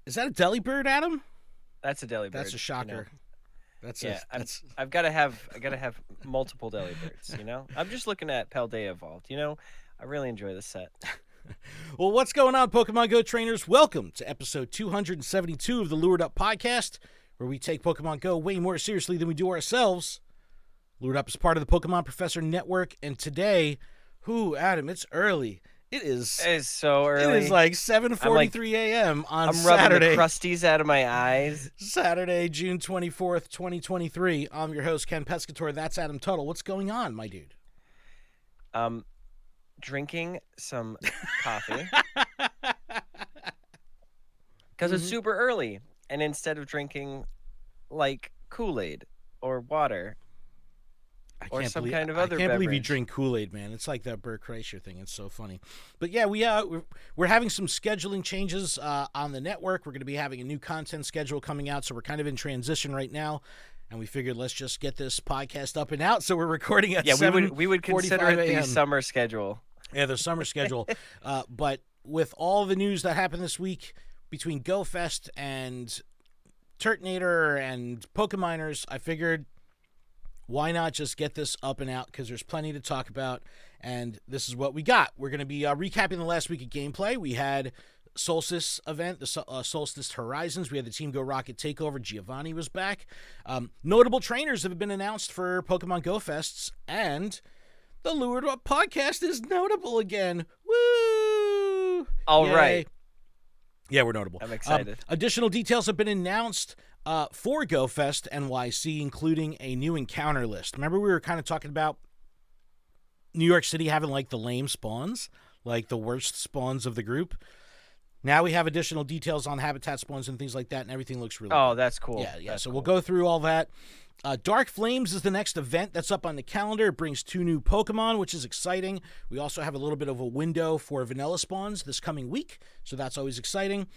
Is that a Delibird, Adam? That's a Delibird. That's a shocker. I've got to have multiple Delibirds. I'm just looking at Paldea Evolved. I really enjoy this set. Well, what's going on, Pokemon Go trainers? Welcome to episode 272 of the Lured Up podcast, where we take Pokemon Go way more seriously than we do ourselves. Lured Up is part of the Pokemon Professor Network, and today, Adam, it's early. It is so early. It is like 7:43 a.m. on Saturday. I'm rubbing the crusties out of my eyes. Saturday, June 24th, 2023. I'm your host, Ken Pescator. That's Adam Tuttle. What's going on, my dude? Drinking some coffee. Because it's super early. And instead of drinking, like, Kool-Aid or water or some kind of other beverage. I can't believe you drink Kool-Aid, man. It's like that Bert Kreischer thing. It's so funny. But yeah, we're having some scheduling changes on the network. We're going to be having a new content schedule coming out, so we're kind of in transition right now. And we figured let's just get this podcast up and out. So we're recording at 7:45 we would consider it the summer schedule. Yeah, the summer schedule. But with all the news that happened this week between GoFest and Turtonator and Pokeminers, I figured why not just get this up and out, because there's plenty to talk about, and this is what we got. We're going to be recapping the last week of gameplay. We had Solstice event, the Solstice Horizons. We had the Team Go Rocket Takeover. Giovanni was back. Notable trainers have been announced for Pokemon Go Fests, and the Lured Up podcast is notable again. Woo! All right. Yeah, we're notable. I'm excited. Additional details have been announced for GoFest NYC, including a new encounter list. Remember, we were kind of talking about New York City having like the lame spawns, like the worst spawns of the group. Now we have additional details on habitat spawns and things like that, and everything looks really good. That's cool. Yeah. That's so cool. We'll go through all that. Dark Flames is the next event that's up on the calendar. It brings 2 new Pokemon, which is exciting. We also have a little bit of a window for vanilla spawns this coming week, so that's always exciting.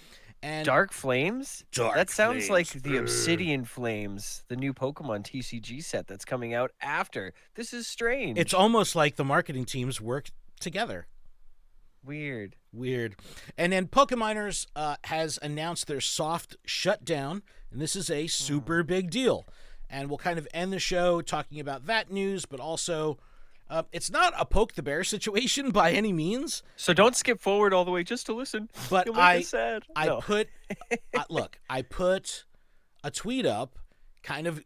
And Dark Flames? That sounds Flames, like the Obsidian Flames, the new Pokemon TCG set that's coming out after. This is strange. It's almost like the marketing teams work together. Weird. And then Pokeminers has announced their soft shutdown, and this is a super big deal. And we'll kind of end the show talking about that news, but also it's not a poke the bear situation by any means. So don't skip forward all the way just to listen. But You'll make us sad. I put a tweet up kind of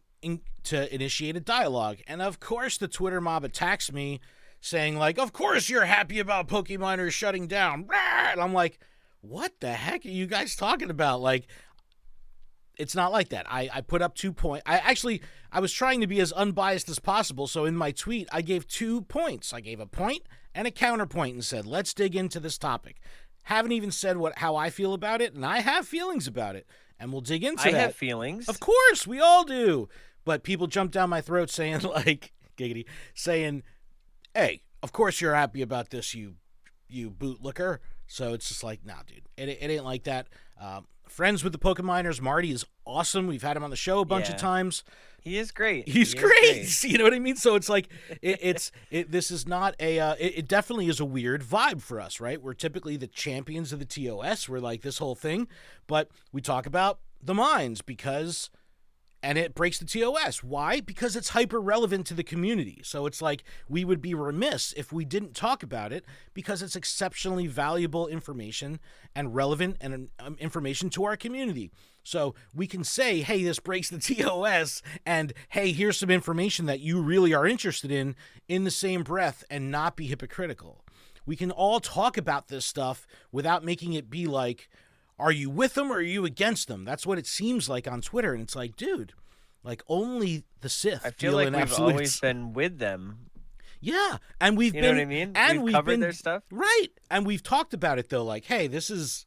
to initiate a dialogue. And of course the Twitter mob attacks me saying like, of course you're happy about Pokeminers shutting down. And I'm like, what the heck are you guys talking about? Like, it's not like that. I put up 2 points. I was trying to be as unbiased as possible. So in my tweet, I gave 2 points. I gave a point and a counterpoint and said, let's dig into this topic. Haven't even said how I feel about it, and I have feelings about it. And we'll dig into that. I have feelings. Of course, we all do. But people jump down my throat saying, like, giggity, saying, hey, of course you're happy about this, you bootlicker. So it's just like, nah, dude, it ain't like that. Friends with the Pokeminers. Marty is awesome. We've had him on the show a bunch of times. He is great. He's great. You know what I mean? So it's like, this is not it definitely is a weird vibe for us, right? We're typically the champions of the TOS. We're like this whole thing, but we talk about the mines and it breaks the TOS. Why? Because it's hyper relevant to the community. So it's like we would be remiss if we didn't talk about it, because it's exceptionally valuable information and relevant and information to our community. So we can say, hey, this breaks the TOS, and hey, here's some information that you really are interested in the same breath, and not be hypocritical. We can all talk about this stuff without making it be like, are you with them or are you against them? That's what it seems like on Twitter. And it's like, dude, like only the Sith. I feel like we've always been with them. Yeah. And we've know what I mean? And we've covered their stuff. Right. And we've talked about it though. Like, hey, this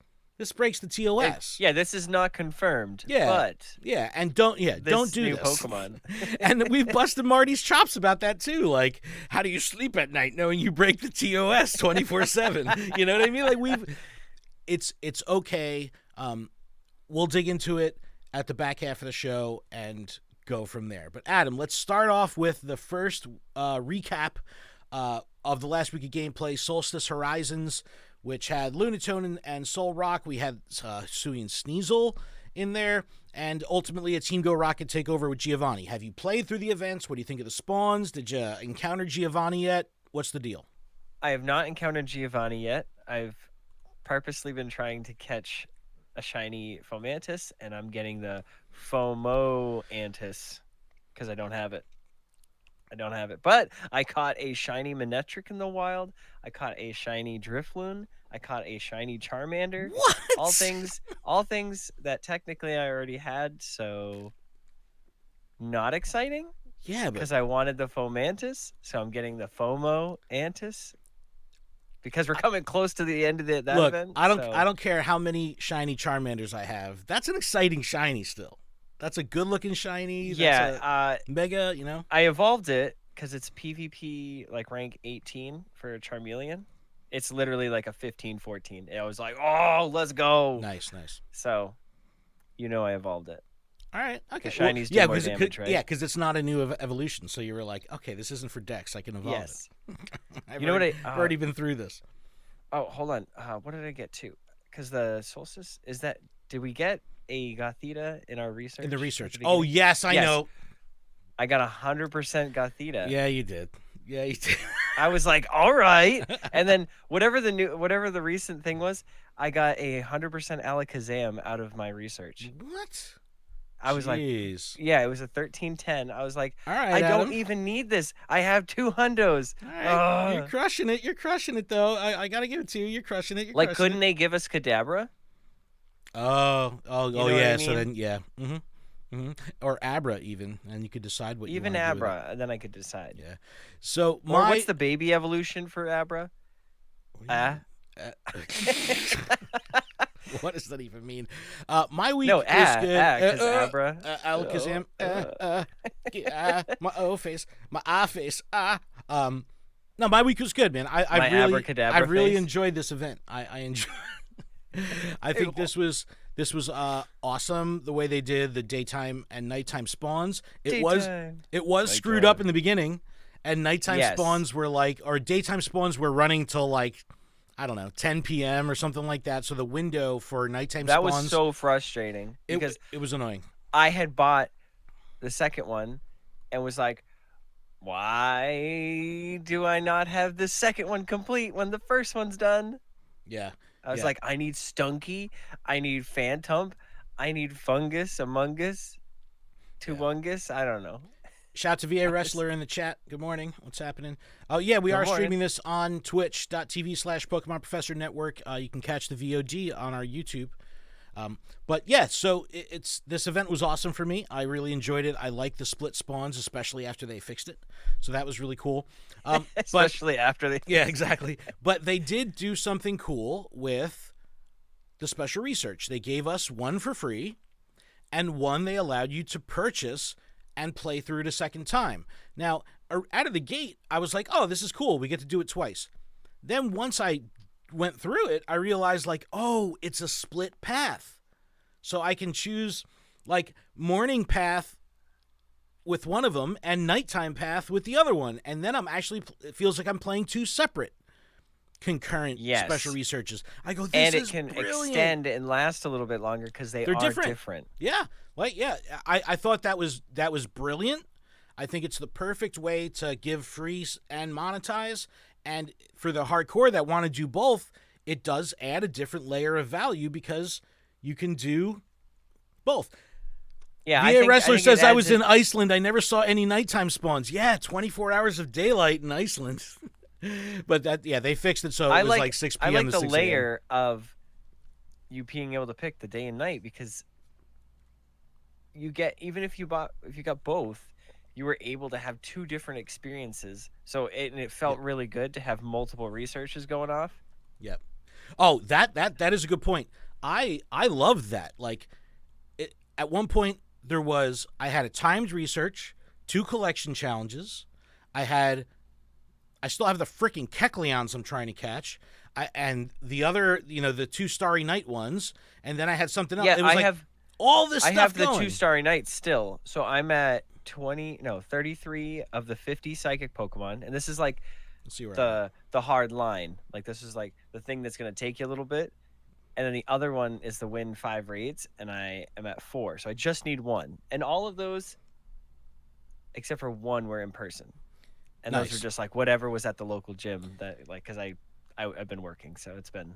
breaks the TOS. This is not confirmed. Yeah. But yeah. And don't do new this. Pokemon. And we've busted Marty's chops about that too. Like, how do you sleep at night knowing you break the TOS 24/7? You know what I mean? Like it's okay. We'll dig into it at the back half of the show and go from there. But Adam, let's start off with the first recap of the last week of gameplay. Solstice Horizons. which had Lunatone and Soul Rock. We had Sui and Sneasel in there, and ultimately a Team Go Rocket takeover with Giovanni. Have you played through the events? What do you think of the spawns? Did you encounter Giovanni yet? What's the deal? I have not encountered Giovanni yet. I've purposely been trying to catch a shiny Fomantis, and I'm getting the FOMO Antis because I don't have it. But I caught a shiny Manectric in the wild. I caught a shiny Drifloon. I caught a shiny Charmander. What? All things that technically I already had, so not exciting. Yeah, because I wanted the Fomantis, so I'm getting the FOMO Antis. Because we're coming close to the end of that look, event. I don't care how many shiny Charmanders I have. That's an exciting shiny still. That's a good looking shiny. That's mega, you know. I evolved it because it's PvP like rank 18 for Charmeleon. It's literally like a 15, 14. I was like, oh, let's go. Nice. So, I evolved it. All right. Okay. Shinies do more damage, right? Yeah, because it's not a new evolution. So you were like, okay, this isn't for Dex. I can evolve it. I've already been through this. Oh, hold on. What did I get to? Because the Solstice did we get a Gothita in our research? In the research. Oh, yes, I know. I got 100% Gothita. Yeah, you did. I was like, all right. And then whatever the recent thing was, I got 100% Alakazam out of my research. What? I was like, yeah, it was a 1310. I was like, all right, I don't even need this. I have 2 hundos. All right. You're crushing it. You're crushing it, though. I got to give it to you. You're crushing it. Couldn't they give us Kadabra? Oh, yeah. I mean? So then, yeah. Or Abra even, and you could decide what even you want to do with Abra, and then I could decide. Yeah. So what's the baby evolution for Abra? What does that even mean? My week is good. Because Abra. Alakazam. My O face. My I face. No, my week was good, man. I really enjoyed this event. I enjoyed. I think this was awesome the way they did the daytime and nighttime spawns. It was screwed up in the beginning, and nighttime spawns were daytime spawns were running till I don't know, 10 p.m. or something like that. So the window for nighttime spawns. That was so frustrating because it was annoying. I had bought the second one and was like, why do I not have the second one complete when the first one's done? Yeah. I was like, I need Stunky, I need Phantom, I need Fungus, Among Us, Tumungus. I don't know. Shout out to VA Wrestler in the chat. Good morning. What's happening? Oh, yeah, we are streaming this on twitch.tv/Pokemon Professor Network. You can catch the VOD on our YouTube. But yeah, so this event was awesome for me. I really enjoyed it. I like the split spawns, especially after they fixed it. So that was really cool. Especially after they yeah, exactly. But they did do something cool with the special research. They gave us one for free, and one they allowed you to purchase and play through it a second time. Now, out of the gate, I was like, oh, this is cool. We get to do it twice. Then once I went through it, I realized oh, it's a split path. So I can choose morning path with one of them and nighttime path with the other one. And then it feels like I'm playing 2 separate concurrent special researches. I go, this is brilliant. And it can extend and last a little bit longer because they're different. Yeah. I thought that was brilliant. I think it's the perfect way to give free and monetize. And for the hardcore that want to do both, it does add a different layer of value because you can do both. Yeah, VA Wrestler says, I was in Iceland. I never saw any nighttime spawns. Yeah, 24 hours of daylight in Iceland. But they fixed it so it was 6 p.m. I like to the 6 layer of you being able to pick the day and night because you get, even if you got both, you were able to have 2 different experiences. So it felt really good to have multiple researches going off. Yep. Oh, that is a good point. I loved that. At one point I had a timed research, 2 collection challenges. I still have the freaking Kecleons I'm trying to catch. And the other, the 2 Starry Night ones, and then I had something else. Yeah, it was I have all this stuff. I have going. The 2 Starry Nights still. So I'm at 33 of the 50 psychic Pokemon, and this is Let's see where the hard line. Like this is like the thing that's gonna take you a little bit, and then the other one is the win 5 raids, and I am at 4, so I just need 1, and all of those, except for 1, were in person, and those were just like whatever was at the local gym that like because I've been working, so it's been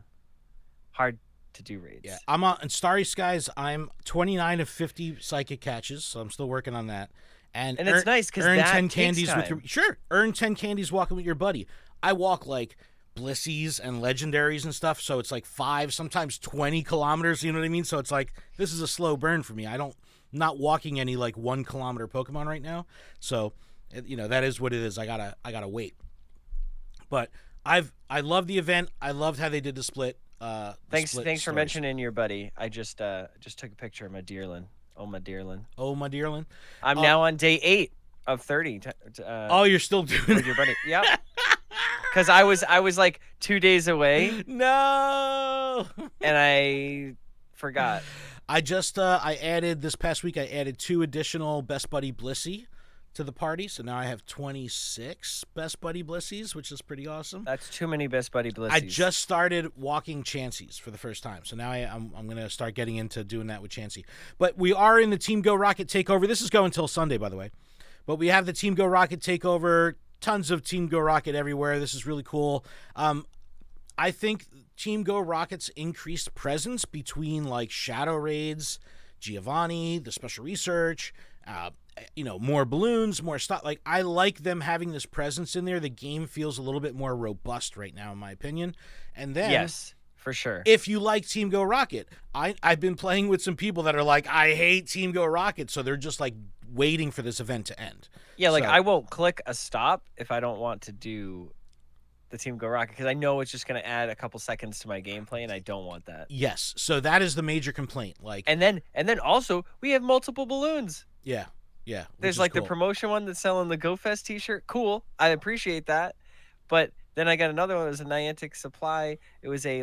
hard to do raids. Yeah, I'm on in Starry Skies. I'm 29 of 50 psychic catches, so I'm still working on that. And it's nice because earn that 10 takes candies time. with your earn 10 candies walking with your buddy. I walk like Blissies and legendaries and stuff, so it's like 5, sometimes 20 kilometers. You know what I mean? So it's like this is a slow burn for me. Not walking any like 1 kilometer Pokemon right now, so that is what it is. I gotta wait. But I love the event. I loved how they did the split. Thanks for stories. mentioning your buddy. I just took a picture of my dearling. Oh my dearling. Oh my dearling. I'm now on day 8 of 30. You're still doing with your buddy? Yeah. Because I was like 2 days away. No. And I forgot. I just I added this past week. I added 2 additional Best Buddy Blissey to the party, so now I have 26 Best Buddy Blissies, which is pretty awesome. That's too many Best Buddy Blissies. I just started walking Chanseys for the first time, so now I'm going to start getting into doing that with Chansey. But we are in the Team Go Rocket Takeover. This is going until Sunday, by the way. But we have the Team Go Rocket Takeover, tons of Team Go Rocket everywhere. This is really cool. I think Team Go Rocket's increased presence between like Shadow Raids, Giovanni, the Special Research, more balloons, more stuff. Like, I like them having this presence in there. The game feels a little bit more robust right now, in my opinion. And then, yes, for sure. If you like Team Go Rocket, I've been playing with some people that are like, I hate Team Go Rocket, so they're just like waiting for this event to end. Yeah, like I won't click a stop if I don't want to do the Team Go Rocket because I know it's just going to add a couple seconds to my gameplay, and I don't want that. Yes, so that is the major complaint. Like, and then also we have multiple balloons. Yeah. Yeah. There's like the promotion one that's selling the GoFest t-shirt. Cool. I appreciate that. But then I got another one. It was a Niantic supply. It was a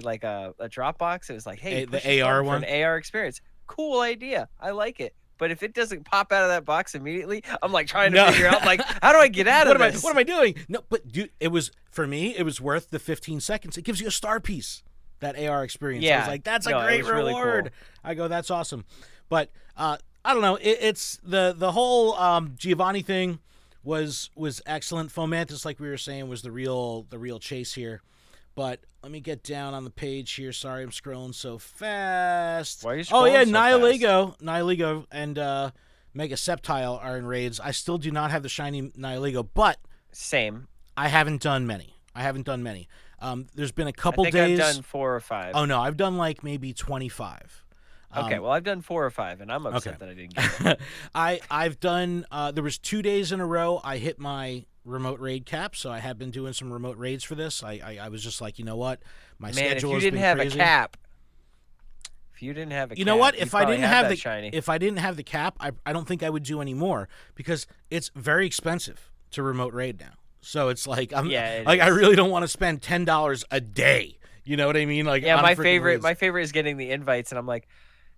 drop box. It was like, hey, the AR one, for an AR experience. Cool idea. I like it. But if it doesn't pop out of that box immediately, I'm like trying to figure out like, how do I get out of this? What am I doing? No, but dude, it was worth the 15 seconds. It gives you a star piece. That AR experience. Yeah. I was like, that's a great reward. Really cool. I go, that's awesome. But I don't know. It's the whole Giovanni thing was excellent. Fomantis, like we were saying, was the real chase here. But let me get down on the page here. Sorry, I'm scrolling so fast. Why are you scrolling so Nihilego and Mega Sceptile are in raids. I still do not have the shiny Nihilego, but same. I haven't done many. There's been a couple days. I've done 4 or 5. Oh no, I've done like maybe 25. Okay, well, I've done 4 or 5, and I'm upset that I didn't get it. I've done, there was 2 days in a row I hit my remote raid cap, so I have been doing some remote raids for this. I was just like, you know what? My schedule has been crazy. If you didn't have a cap, you know what? If I didn't have the cap, I don't think I would do any more because it's very expensive to remote raid now. So it's like, I really don't want to spend $10 a day. You know what I mean? Like, yeah, my favorite is getting the invites, and I'm like,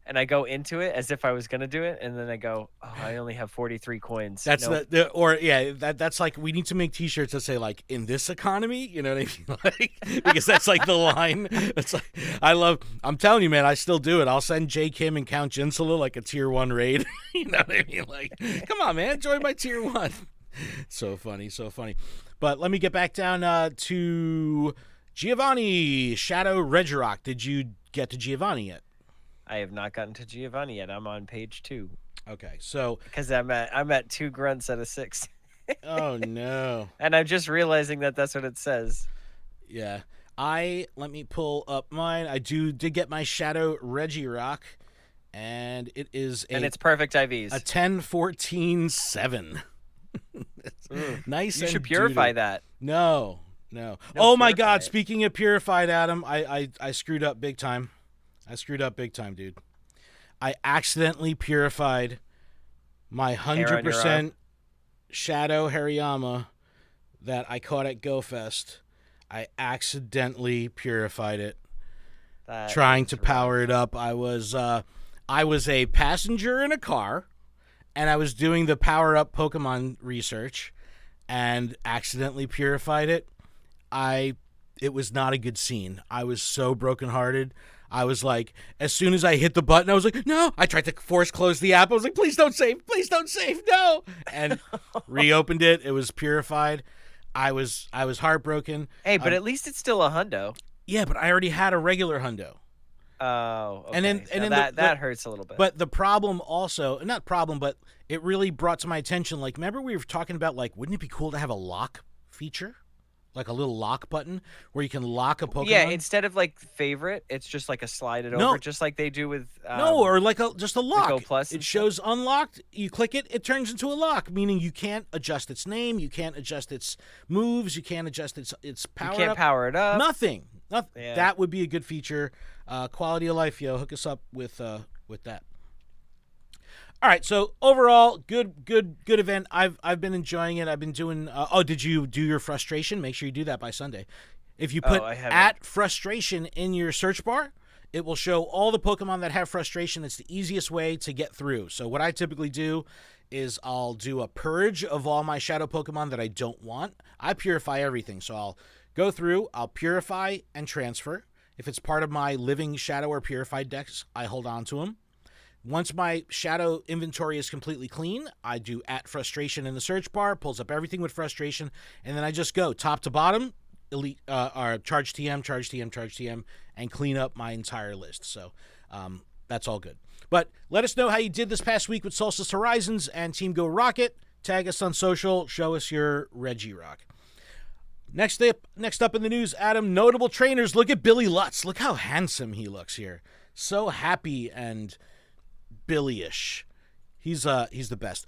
and I go into it as if I was gonna do it, and then I go, oh, I only have 43 coins. That's that's like, we need to make T-shirts that say like, in this economy, you know what I mean? Like, because that's like the line. It's like, I'm telling you, man, I still do it. I'll send J. Kim and Count Jinsula like a tier 1 raid. You know what I mean? Like, come on, man, join my tier 1. So funny. But let me get back down to Giovanni, Shadow Regirock. Did you get to Giovanni yet? I have not gotten to Giovanni yet. I'm on page 2. Okay, so because I'm at 2 grunts out of 6. Oh no! And I'm just realizing that that's what it says. Yeah, let me pull up mine. I did get my Shadow Regirock, and it is it's perfect IVs. A 10-14-7. Nice. You should purify that. No. Oh my God! Speaking of purified, Adam, I screwed up big time. Dude. I accidentally purified my 100% Shadow Hariyama that I caught at GoFest. I accidentally purified it. Trying to power it up. I was a passenger in a car, and I was doing the power up Pokemon research, and accidentally purified it. it was not a good scene. I was so brokenhearted. I was like, as soon as I hit the button, I was like, no. I tried to force close the app. I was like, please don't save, no. And reopened it. It was purified. I was heartbroken. Hey, but at least it's still a hundo. Yeah, but I already had a regular hundo. Oh, okay. And then that hurts a little bit. But the problem also, not problem, but it really brought to my attention, like, remember we were talking about, like, wouldn't it be cool to have a lock feature? Like a little lock button where you can lock a Pokemon? Yeah, instead of like favorite, it's just like a slide it over, just like they do with or like just a lock. Go Plus it shows unlocked. You click it, it turns into a lock, meaning you can't adjust its name, you can't adjust its moves, you can't adjust its power. You can't power it up. Nothing. Yeah. That would be a good feature. Quality of life, yo. Hook us up with that. All right, so overall, good event. I've been enjoying it. I've been doing. Did you do your frustration? Make sure you do that by Sunday. If you put at frustration in your search bar, it will show all the Pokemon that have frustration. It's the easiest way to get through. So what I typically do is I'll do a purge of all my shadow Pokemon that I don't want. I purify everything, so I'll go through. I'll purify and transfer. If it's part of my living shadow or purified decks, I hold on to them. Once my shadow inventory is completely clean, I do at frustration in the search bar, pulls up everything with frustration, and then I just go top to bottom, elite, or charge TM, and clean up my entire list. So that's all good. But let us know how you did this past week with Solstice Horizons and Team Go Rocket. Tag us on social. Show us your Regirock. Next up in the news, Adam, notable trainers. Look at Billy Lutz. Look how handsome he looks here. So happy and Billy-ish. He's the best.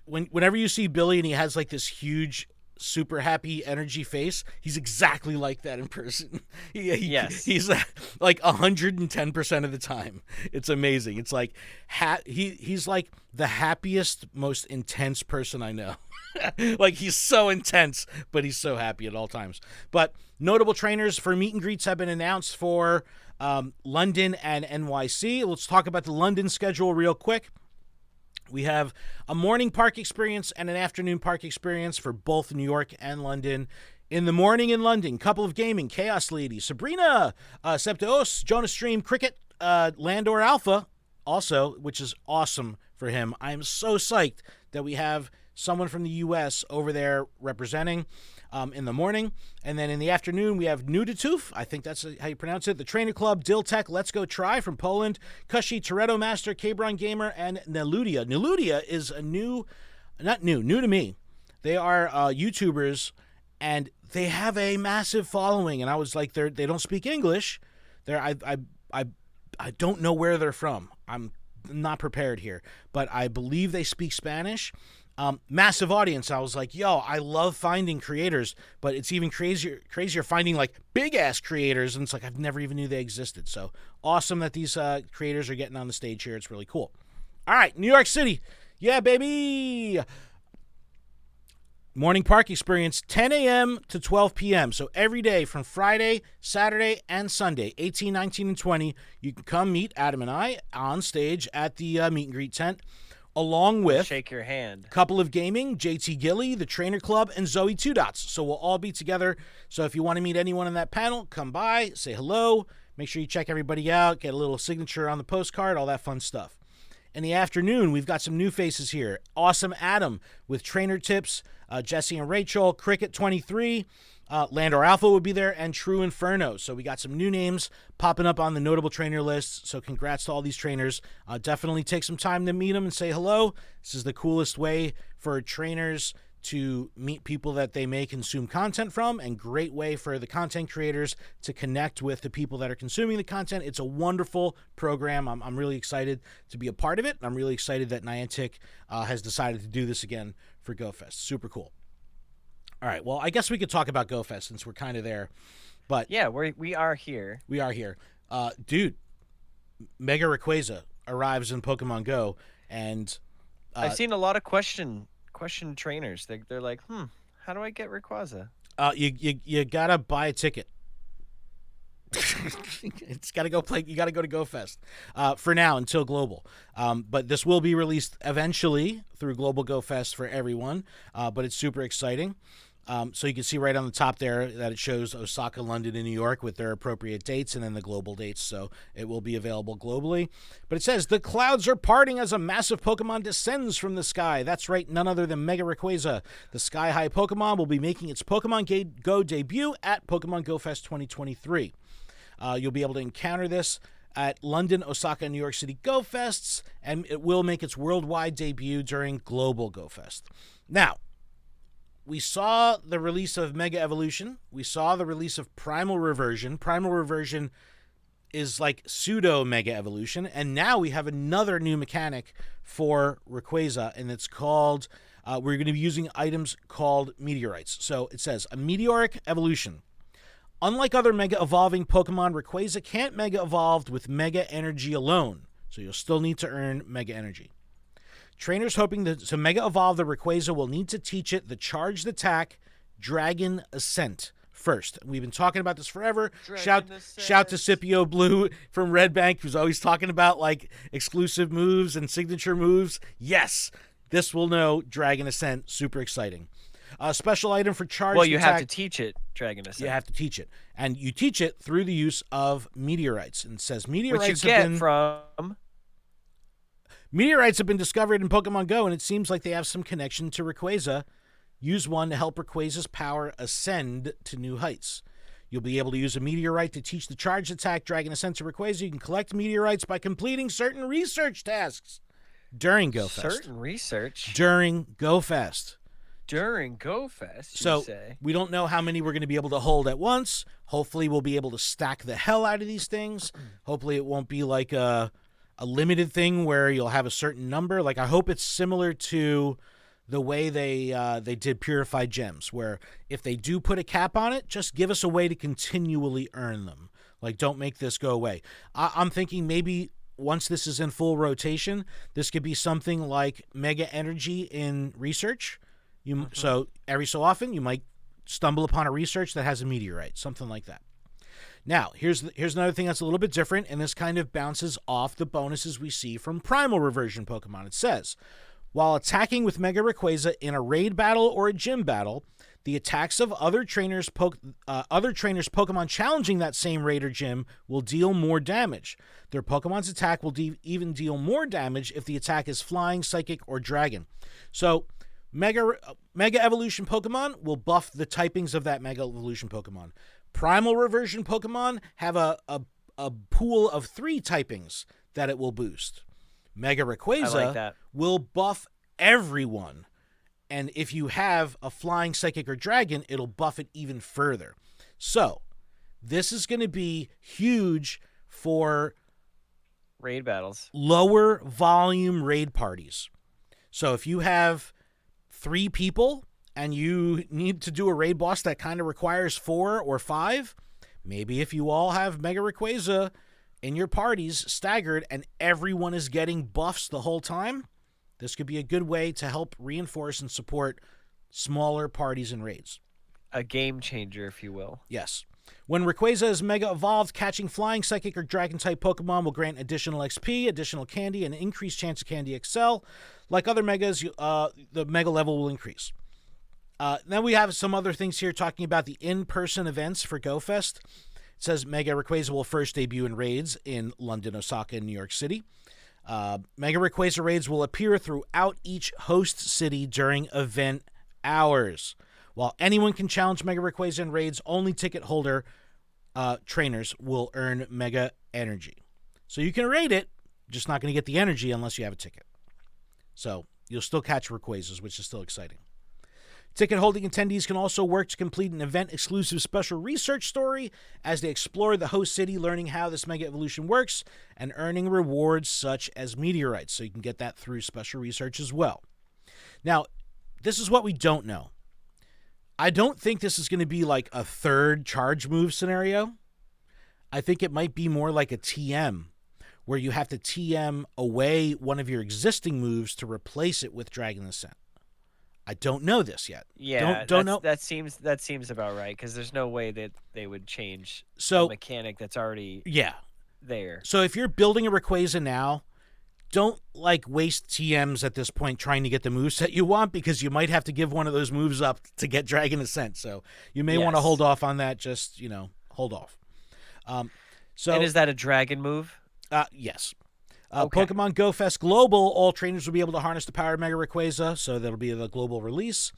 Whenever you see Billy and he has like this huge, super happy energy face, he's exactly like that in person. Yes. He's like 110% of the time. It's amazing. It's like he's like the happiest, most intense person I know. Like he's so intense, but he's so happy at all times. But notable trainers for meet and greets have been announced for London and NYC. Let's talk about the London schedule real quick. We have a morning park experience and an afternoon park experience for both New York and London. In the morning in London, Couple of Gaming, Chaos Lady, Sabrina, Septos, Jonas Stream, Cricket, Landor Alpha, also, which is awesome for him. I'm so psyched that we have someone from the U.S. over there representing in the morning. And then in the afternoon, we have Nudatoof. I think that's how you pronounce it. The Trainer Club, Diltech, Let's Go Try from Poland, Kushi, Toretto Master, Cabron Gamer, and Neludia. Neludia is new to me. They are YouTubers, and they have a massive following. And I was like, they don't speak English. I don't know where they're from. I'm not prepared here, but I believe they speak Spanish. Massive audience. I was like, yo, I love finding creators, but it's even crazier finding like big ass creators. And it's like, I've never even knew they existed. So awesome that these creators are getting on the stage here. It's really cool. All right. New York City. Yeah, baby. Morning park experience, 10 a.m. to 12 p.m. So every day from Friday, Saturday, and Sunday, 18, 19, and 20, you can come meet Adam and I on stage at the meet and greet tent, along with Shake Your Hand, Couple of Gaming, JT Gilly, the Trainer Club, and Zoe Two Dots. So we'll all be together. So if you want to meet anyone in that panel, come by, say hello, make sure you check everybody out, get a little signature on the postcard, all that fun stuff. In the afternoon, we've got some new faces here. Awesome Adam with trainer tips, Jesse and Rachel, Cricket 23, Landor Alpha will be there, and True Inferno. So we got some new names popping up on the notable trainer list. So congrats to all these trainers. Definitely take some time to meet them and say hello. This is the coolest way for trainers to meet people that they may consume content from, and great way for the content creators to connect with the people that are consuming the content. It's a wonderful program. I'm really excited to be a part of it. I'm really excited that Niantic has decided to do this again for GoFest. Super cool. All right, well, I guess we could talk about GoFest since we're kind of there. But yeah, we are here. We are here. Dude, Mega Rayquaza arrives in Pokemon Go, and I've seen a lot of question trainers. They're like, how do I get Rayquaza? You gotta buy a ticket. It's gotta go play. You gotta go to GoFest for now until Global. But this will be released eventually through Global GoFest for everyone. But it's super exciting. So you can see right on the top there that it shows Osaka, London, and New York with their appropriate dates and then the global dates. So it will be available globally. But it says, the clouds are parting as a massive Pokemon descends from the sky. That's right, none other than Mega Rayquaza. The sky-high Pokemon will be making its Pokemon Go debut at Pokemon Go Fest 2023. You'll be able to encounter this at London, Osaka, and New York City Go Fests, and it will make its worldwide debut during Global Go Fest. Now, we saw the release of Mega Evolution. We saw the release of Primal Reversion. Primal Reversion is like pseudo Mega Evolution. And now we have another new mechanic for Rayquaza, and it's called, we're going to be using items called meteorites. So it says, a meteoric evolution. Unlike other Mega Evolving Pokemon, Rayquaza can't Mega Evolve with Mega Energy alone. So you'll still need to earn Mega Energy. Trainers hoping to Mega Evolve the Rayquaza will need to teach it the charged attack, Dragon Ascent, first. We've been talking about this forever. Shout to Scipio Blue from Red Bank, who's always talking about like exclusive moves and signature moves. Yes, this will know Dragon Ascent. Super exciting. A special item for charged attack. Well, you have to teach it Dragon Ascent. You have to teach it. And you teach it through the use of meteorites. And it says meteorites which you get from... Meteorites have been discovered in Pokemon Go, and it seems like they have some connection to Rayquaza. Use one to help Rayquaza's power ascend to new heights. You'll be able to use a meteorite to teach the charged attack Dragon Ascent to Rayquaza. You can collect meteorites by completing certain research tasks during Go Fest. Certain research? During Go Fest. During Go Fest, so we don't know how many we're going to be able to hold at once. Hopefully we'll be able to stack the hell out of these things. Hopefully it won't be like a limited thing where you'll have a certain number. Like, I hope it's similar to the way they did Purified Gems, where if they do put a cap on it, just give us a way to continually earn them. Like, don't make this go away. I'm thinking maybe once this is in full rotation, this could be something like Mega Energy in research. So every so often, you might stumble upon a research that has a meteorite, something like that. Now, here's another thing that's a little bit different, and this kind of bounces off the bonuses we see from Primal Reversion Pokemon. It says, while attacking with Mega Rayquaza in a raid battle or a gym battle, the attacks of other trainers' Pokemon challenging that same raid or gym will deal more damage. Their Pokemon's attack will even deal more damage if the attack is Flying, Psychic, or Dragon. So, Mega Evolution Pokemon will buff the typings of that Mega Evolution Pokemon. Primal Reversion Pokemon have a pool of 3 typings that it will boost. Mega Rayquaza will buff everyone. And if you have a Flying, Psychic, or Dragon, it'll buff it even further. So, this is going to be huge for raid battles. Lower volume raid parties. So, if you have 3 people and you need to do a raid boss that kind of requires 4 or 5, maybe if you all have Mega Rayquaza in your parties staggered and everyone is getting buffs the whole time, this could be a good way to help reinforce and support smaller parties and raids. A game changer, if you will. Yes. When Rayquaza is Mega Evolved, catching Flying, Psychic, or Dragon-type Pokemon will grant additional XP, additional candy, and an increased chance of Candy XL. Like other Megas, the Mega level will increase. Then we have some other things here talking about the in-person events for GoFest. It says Mega Rayquaza will first debut in raids in London, Osaka, and New York City. Mega Rayquaza raids will appear throughout each host city during event hours. While anyone can challenge Mega Rayquaza in raids, only ticket holder trainers will earn Mega Energy. So you can raid it, just not going to get the energy unless you have a ticket. So you'll still catch Rayquazas, which is still exciting. Ticket-holding attendees can also work to complete an event-exclusive special research story as they explore the host city, learning how this Mega Evolution works and earning rewards such as meteorites. So you can get that through special research as well. Now, this is what we don't know. I don't think this is going to be like a third charge move scenario. I think it might be more like a TM, where you have to TM away one of your existing moves to replace it with Dragon Ascent. I don't know this yet. Yeah, don't know. That seems about right, because there's no way that they would change a mechanic that's already there. So if you're building a Rayquaza now, don't like waste TMs at this point trying to get the moveset you want, because you might have to give one of those moves up to get Dragon Ascent. So you may want to hold off on that. Just, hold off. And is that a dragon move? Yes. Okay. Pokemon Go Fest Global, all trainers will be able to harness the power of Mega Rayquaza, so that'll be the global release.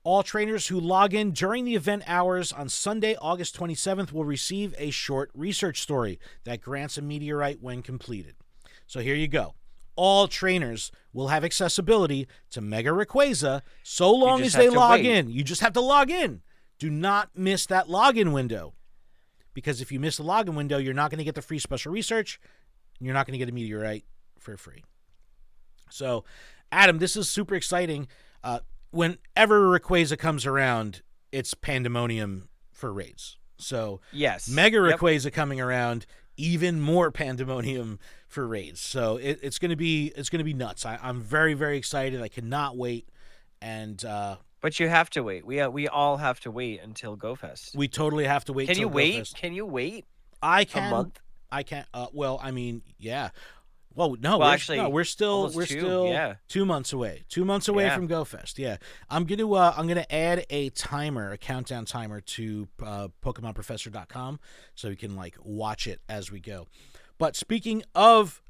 All trainers who log in during the event hours on Sunday, August 27th, will receive a short research story that grants a meteorite when completed. So here you go. All trainers will have accessibility to Mega Rayquaza so long as they log in. You just have to log in. Do not miss that login window, because if you miss the login window, you're not going to get the free special research. You're not going to get a meteorite for free. So, Adam, this is super exciting. Whenever Rayquaza comes around, it's pandemonium for raids. So, yes, Mega Rayquaza coming around, even more pandemonium for raids. So it's going to be nuts. I'm very, very excited. I cannot wait. And but you have to wait. We all have to wait until GoFest. We totally have to wait. Can you wait? GoFest. Can you wait? I can. A month? I can't. Well, I mean, yeah. Well, no, we're still 2 months away. 2 months away from GoFest. Yeah, I'm gonna add a countdown timer to PokemonProfessor.com, so you can watch it as we go. But speaking of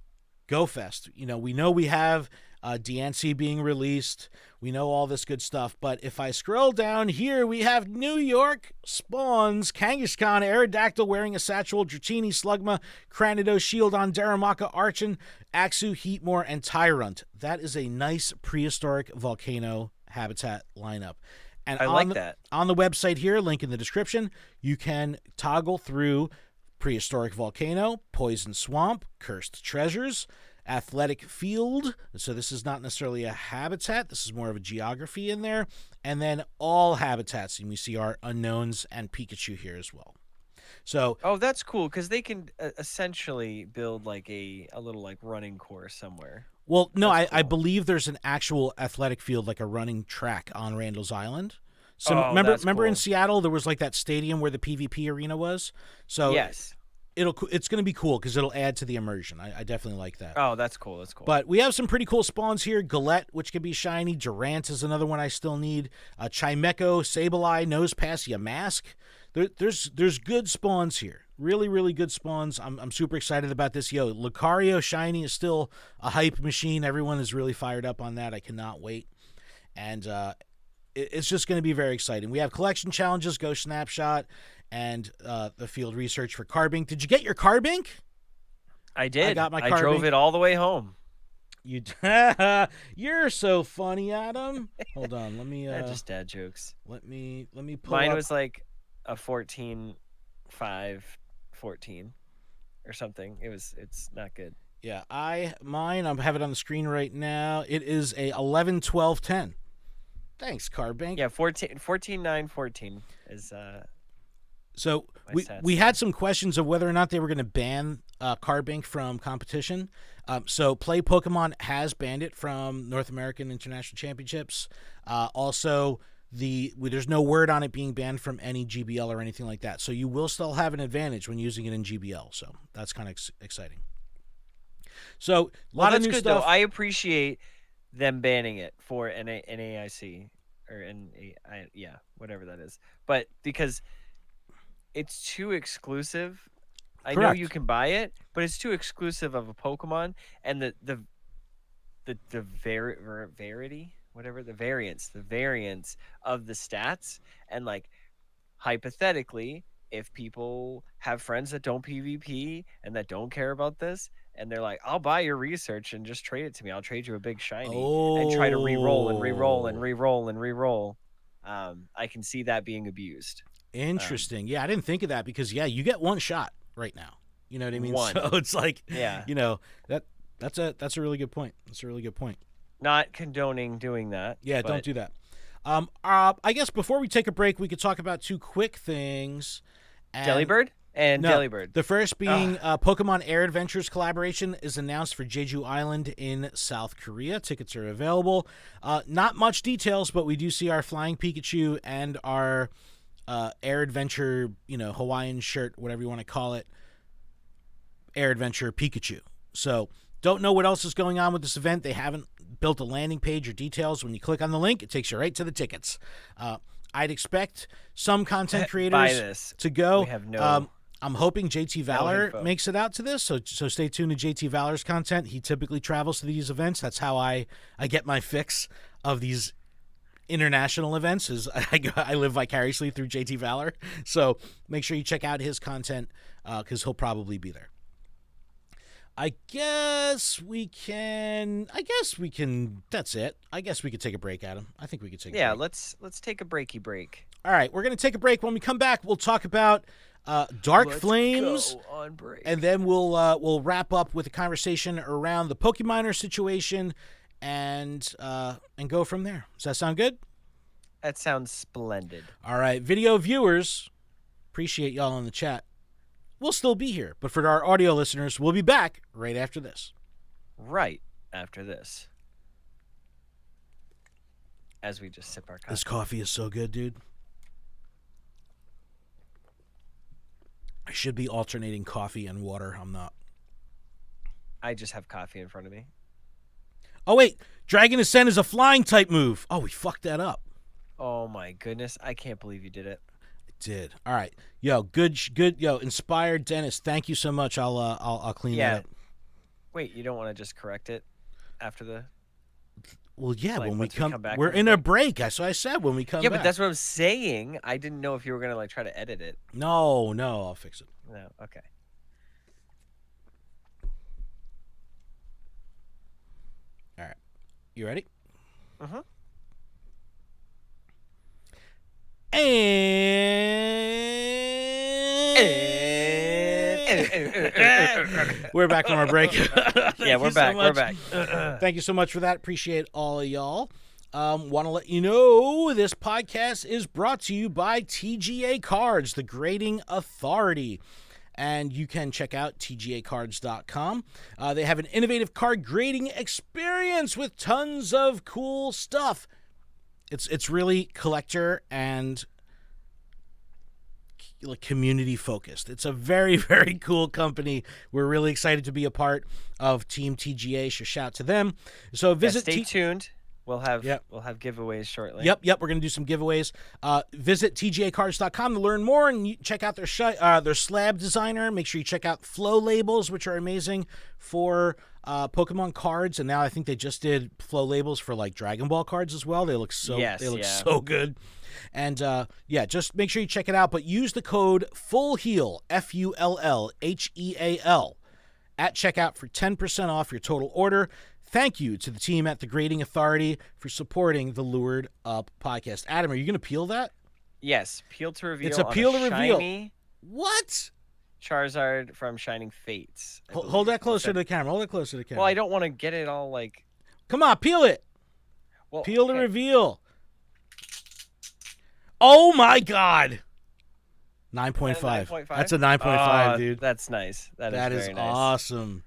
GoFest, we know we have DNC being released. We know all this good stuff. But if I scroll down here, we have New York spawns: Kangaskhan, Aerodactyl wearing a satchel, Dratini, Slugma, Cranidos, Shieldon, Darumaka, Archon, Axu, Heatmore, and Tyrunt. That is a nice prehistoric volcano habitat lineup. And I like that. On the website here, link in the description, you can toggle through Prehistoric Volcano, Poison Swamp, Cursed Treasures, Athletic Field. So this is not necessarily a habitat. This is more of a geography in there. And then all habitats. And we see our unknowns and Pikachu here as well. So that's cool, because they can essentially build a little running course somewhere. Well, no, I believe there's an actual athletic field, like a running track on Randall's Island. So remember cool. In Seattle there was that stadium where the PvP arena was? So yes. It's going to be cool because it'll add to the immersion. I definitely like that. Oh, that's cool. That's cool. But we have some pretty cool spawns here. Galette, which can be shiny. Durant is another one I still need. Chimecho, Sableye, Nosepass, Yamask. There's good spawns here. Really, really good spawns. I'm super excited about this. Lucario shiny is still a hype machine. Everyone is really fired up on that. I cannot wait. And it's just going to be very exciting. We have collection challenges, Go Snapshot, and the field research for Carbink. Did you get your Carbink? I did. I got my Carbink. I drove it all the way home. You're so funny, Adam. Hold on, let me. Just dad jokes. Let me pull. Mine up. was a 14, 5, 14, or something. It's not good. Yeah, I have it on the screen right now. It is a 11, 12, 10. Thanks, Carbink. Yeah, 14, 9, 14 is. So we had some questions of whether or not they were going to ban Carbink from competition. So Play Pokemon has banned it from North American International Championships. Also, there's no word on it being banned from any GBL or anything like that. So you will still have an advantage when using it in GBL. So that's kind of exciting. So a lot of new stuff. Though. I appreciate them banning it for NAIC or whatever that is. But because it's too exclusive. I know you can buy it, but it's too exclusive of a Pokemon, and the variance of the stats, and hypothetically, if people have friends that don't PvP and that don't care about this, and they're like, I'll buy your research and just trade it to me. I'll trade you a big shiny and try to re-roll and re-roll and re-roll and re-roll. I can see that being abused. Interesting. Yeah, I didn't think of that because you get one shot right now. You know what I mean? One. So it's that's a really good point. That's a really good point. Not condoning doing that. Yeah, don't do that. I guess before we take a break, we could talk about two quick things. Delibird and Delibird. The first being Pokemon Air Adventures collaboration is announced for Jeju Island in South Korea. Tickets are available. Not much details, but we do see our flying Pikachu and our Air Adventure, Hawaiian shirt, whatever you want to call it, Air Adventure Pikachu. So don't know what else is going on with this event, they haven't built a landing page or details. When you click on the link, it takes you right to the tickets. I'd expect some content creators to go. We have no. I'm hoping JT Valor info. makes it out to this, so stay tuned to JT Valor's content. He typically travels to these events. That's how I get my fix of these international events, is I live vicariously through JT Valor. So make sure you check out his content because he'll probably be there. I guess we can. That's it. I guess we could take a break, Adam. I think we could take a break. Yeah, let's take a breaky break. All right, we're going to take a break. When we come back, we'll talk about Dark Flames, go on break. and then we'll wrap up with a conversation around the Pokeminer situation, and go from there. Does that sound good? That sounds splendid. All right, video viewers, appreciate y'all in the chat. We'll still be here, but for our audio listeners, we'll be back right after this. Right after this. As we just sip our coffee. This coffee is so good, dude. I should be alternating coffee and water. I'm not. I just have coffee in front of me. Oh, wait. Dragon Ascent is a flying type move. Oh, we fucked that up. Oh, my goodness. I can't believe you did it. Did. All right. Yo, good. Yo, Inspired Dennis, thank you so much. I'll clean that up. Wait, you don't want to just correct it after the... Well, yeah, like, when we come back. we're in a break. So I said when we come back. Yeah, but that's what I'm saying. I didn't know if you were going to like try to edit it. No, I'll fix it. No, okay. All right. You ready? Uh-huh. We're back from our break. Yeah, we're back. We're back. Thank you so much for that. Appreciate all of y'all. Want to let you know this podcast is brought to you by TGA Cards, the grading authority. And you can check out tgacards.com. They have an innovative card grading experience with tons of cool stuff. It's really collector and community focused. It's a very, very cool company. We're really excited to be a part of Team TGA. So shout out to them. So visit. Stay tuned. We'll have giveaways shortly. Yep. We're going to do some giveaways. Visit tgacards.com to learn more and check out their slab designer. Make sure you check out flow labels, which are amazing for Pokemon cards. And now I think they just did flow labels for like Dragon Ball cards as well. They look so so good. And just make sure you check it out. But use the code FULLHEAL, FULLHEAL, at checkout for 10% off your total order. Thank you to the team at the Grading Authority for supporting the Lured Up podcast. Adam, are you going to peel that? Yes, peel to reveal. It's a peel to reveal. Shiny what? Charizard from Shining Fates. Hold that closer to the camera. Hold it closer to the camera. Well, I don't want to get it all like. Come on, peel it. Well, peel to reveal. Oh my God. 9.5. That's a 9.5, dude. That's nice. That is very nice. Awesome.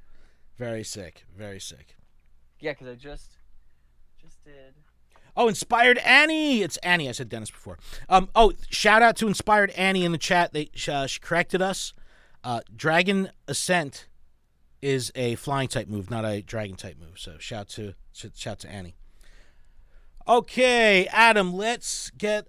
Very sick. Very sick. Yeah, because I just did. Oh, Inspired Annie. It's Annie. I said Dennis before. Shout out to Inspired Annie in the chat. She corrected us. Dragon Ascent is a flying type move, not a dragon type move. So shout to Annie. Okay, Adam, let's get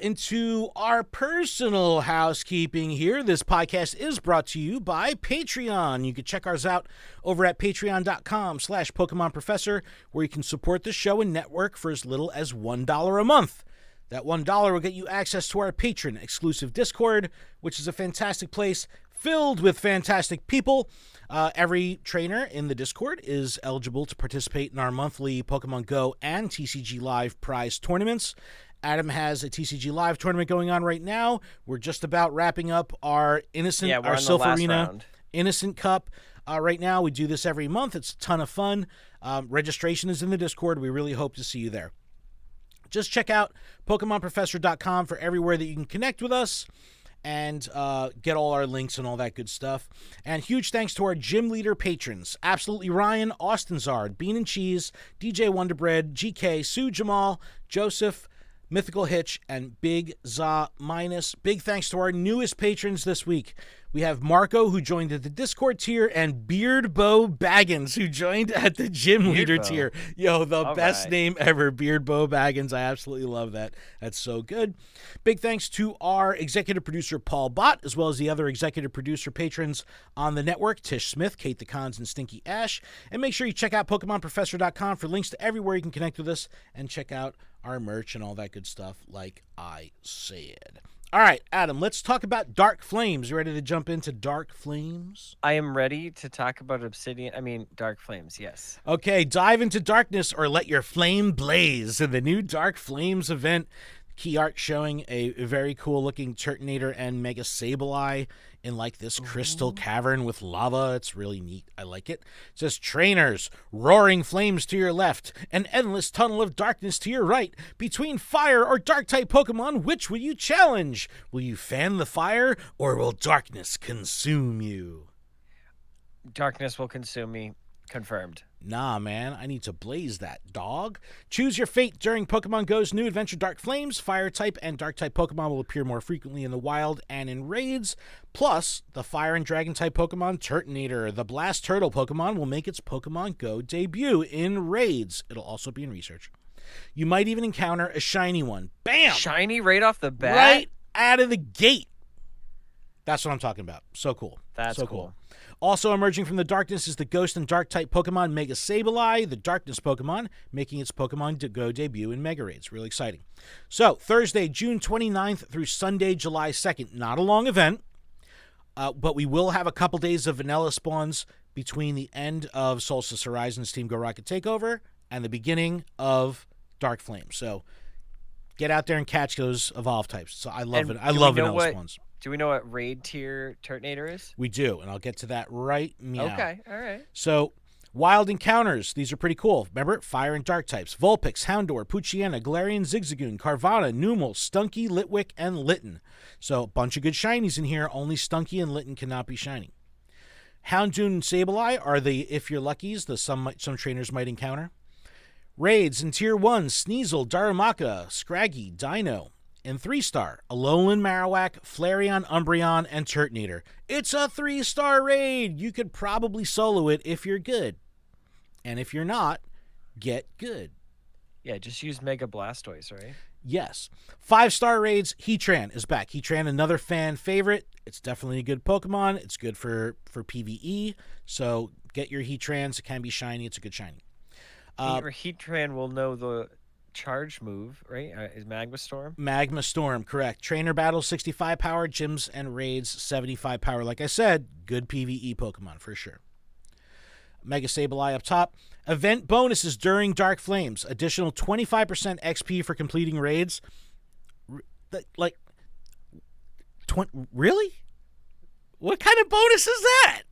into our personal housekeeping here. This podcast is brought to you by Patreon. You can check ours out over at patreon.com/Pokemon Professor, where you can support the show and network for as little as $1 a month. That $1 will get you access to our patron exclusive Discord, which is a fantastic place filled with fantastic people. Every trainer in the Discord is eligible to participate in our monthly Pokemon GO and TCG Live prize tournaments. Adam has a TCG Live tournament going on right now. We're just about wrapping up our our Sylph Arena Innocent Cup right now. We do this every month. It's a ton of fun. Registration is in the Discord. We really hope to see you there. Just check out PokemonProfessor.com for everywhere that you can connect with us and get all our links and all that good stuff. And huge thanks to our gym leader patrons. Absolutely Ryan, Austin Zard, Bean and Cheese, DJ Wonderbread, GK, Sue Jamal, Joseph, Mythical Hitch, and Big Za Minus. Big thanks to our newest patrons this week. We have Marco, who joined at the Discord tier, and Beardbow Baggins, who joined at the Gym Leader tier. Yo, the best name ever, Beardbow Baggins. I absolutely love that. That's so good. Big thanks to our executive producer, Paul Bott, as well as the other executive producer patrons on the network, Tish Smith, Kate the Cons, and Stinky Ash. And make sure you check out PokemonProfessor.com for links to everywhere you can connect with us, and check out our merch and all that good stuff, like I said. All right, Adam, let's talk about Dark Flames. You ready to jump into Dark Flames? I am ready to talk about Dark Flames, yes. Okay, dive into darkness or let your flame blaze in the new Dark Flames event. Key art showing a very cool looking Turtonator and Mega Sableye in like this crystal cavern with lava. It's really neat. I like it. It says trainers, roaring flames to your left, an endless tunnel of darkness to your right. Between fire or dark type Pokemon, which will you challenge? Will you fan the fire or will darkness consume you? Darkness will consume me. Confirmed. Nah, man, I need to blaze that, dog. Choose your fate during Pokemon GO's new adventure Dark Flames. Fire type and dark type Pokemon will appear more frequently in the wild and in raids. Plus, the fire and dragon type Pokemon Turtonator, the Blast Turtle Pokemon, will make its Pokemon GO debut in raids. It'll also be in research. You might even encounter a shiny one. Bam! Shiny right off the bat? Right out of the gate. That's what I'm talking about. So cool. That's so cool. Also emerging from the darkness is the Ghost and Dark-type Pokemon Mega Sableye, the Darkness Pokemon, making its Pokemon GO debut in Mega Raids. Really exciting. So, Thursday, June 29th through Sunday, July 2nd. Not a long event, but we will have a couple days of vanilla spawns between the end of Solstice Horizons Team Go Rocket Takeover and the beginning of Dark Flame. So, get out there and catch those Evolve types. So, I love it. I love vanilla spawns. Do we know what raid tier Turtonator is? We do, and I'll get to that right now. Okay, all right. So, wild encounters. These are pretty cool. Remember, fire and dark types. Vulpix, Houndour, Poochyena, Galarian Zigzagoon, Carvana, Numel, Stunky, Litwick, and Litten. So, a bunch of good shinies in here. Only Stunky and Litten cannot be shiny. Houndoom and Sableye are the if you're luckies, the some trainers might encounter. Raids in Tier 1, Sneasel, Darumaka, Scraggy, Dino. In 3-star, Alolan Marowak, Flareon, Umbreon, and Turtonator. It's a 3-star raid! You could probably solo it if you're good. And if you're not, get good. Yeah, just use Mega Blastoise, right? Yes. 5-star raids, Heatran is back. Heatran, another fan favorite. It's definitely a good Pokemon. It's good for PvE. So get your Heatrans. It can be shiny. It's a good shiny. Heatran will know the charge move, right? Is Magma Storm? Magma Storm, correct. Trainer Battle, 65 power. Gyms and Raids, 75 power. Like I said, good PvE Pokemon for sure. Mega Sableye up top. Event bonuses during Dark Flames. Additional 25% XP for completing raids. Really? What kind of bonus is that?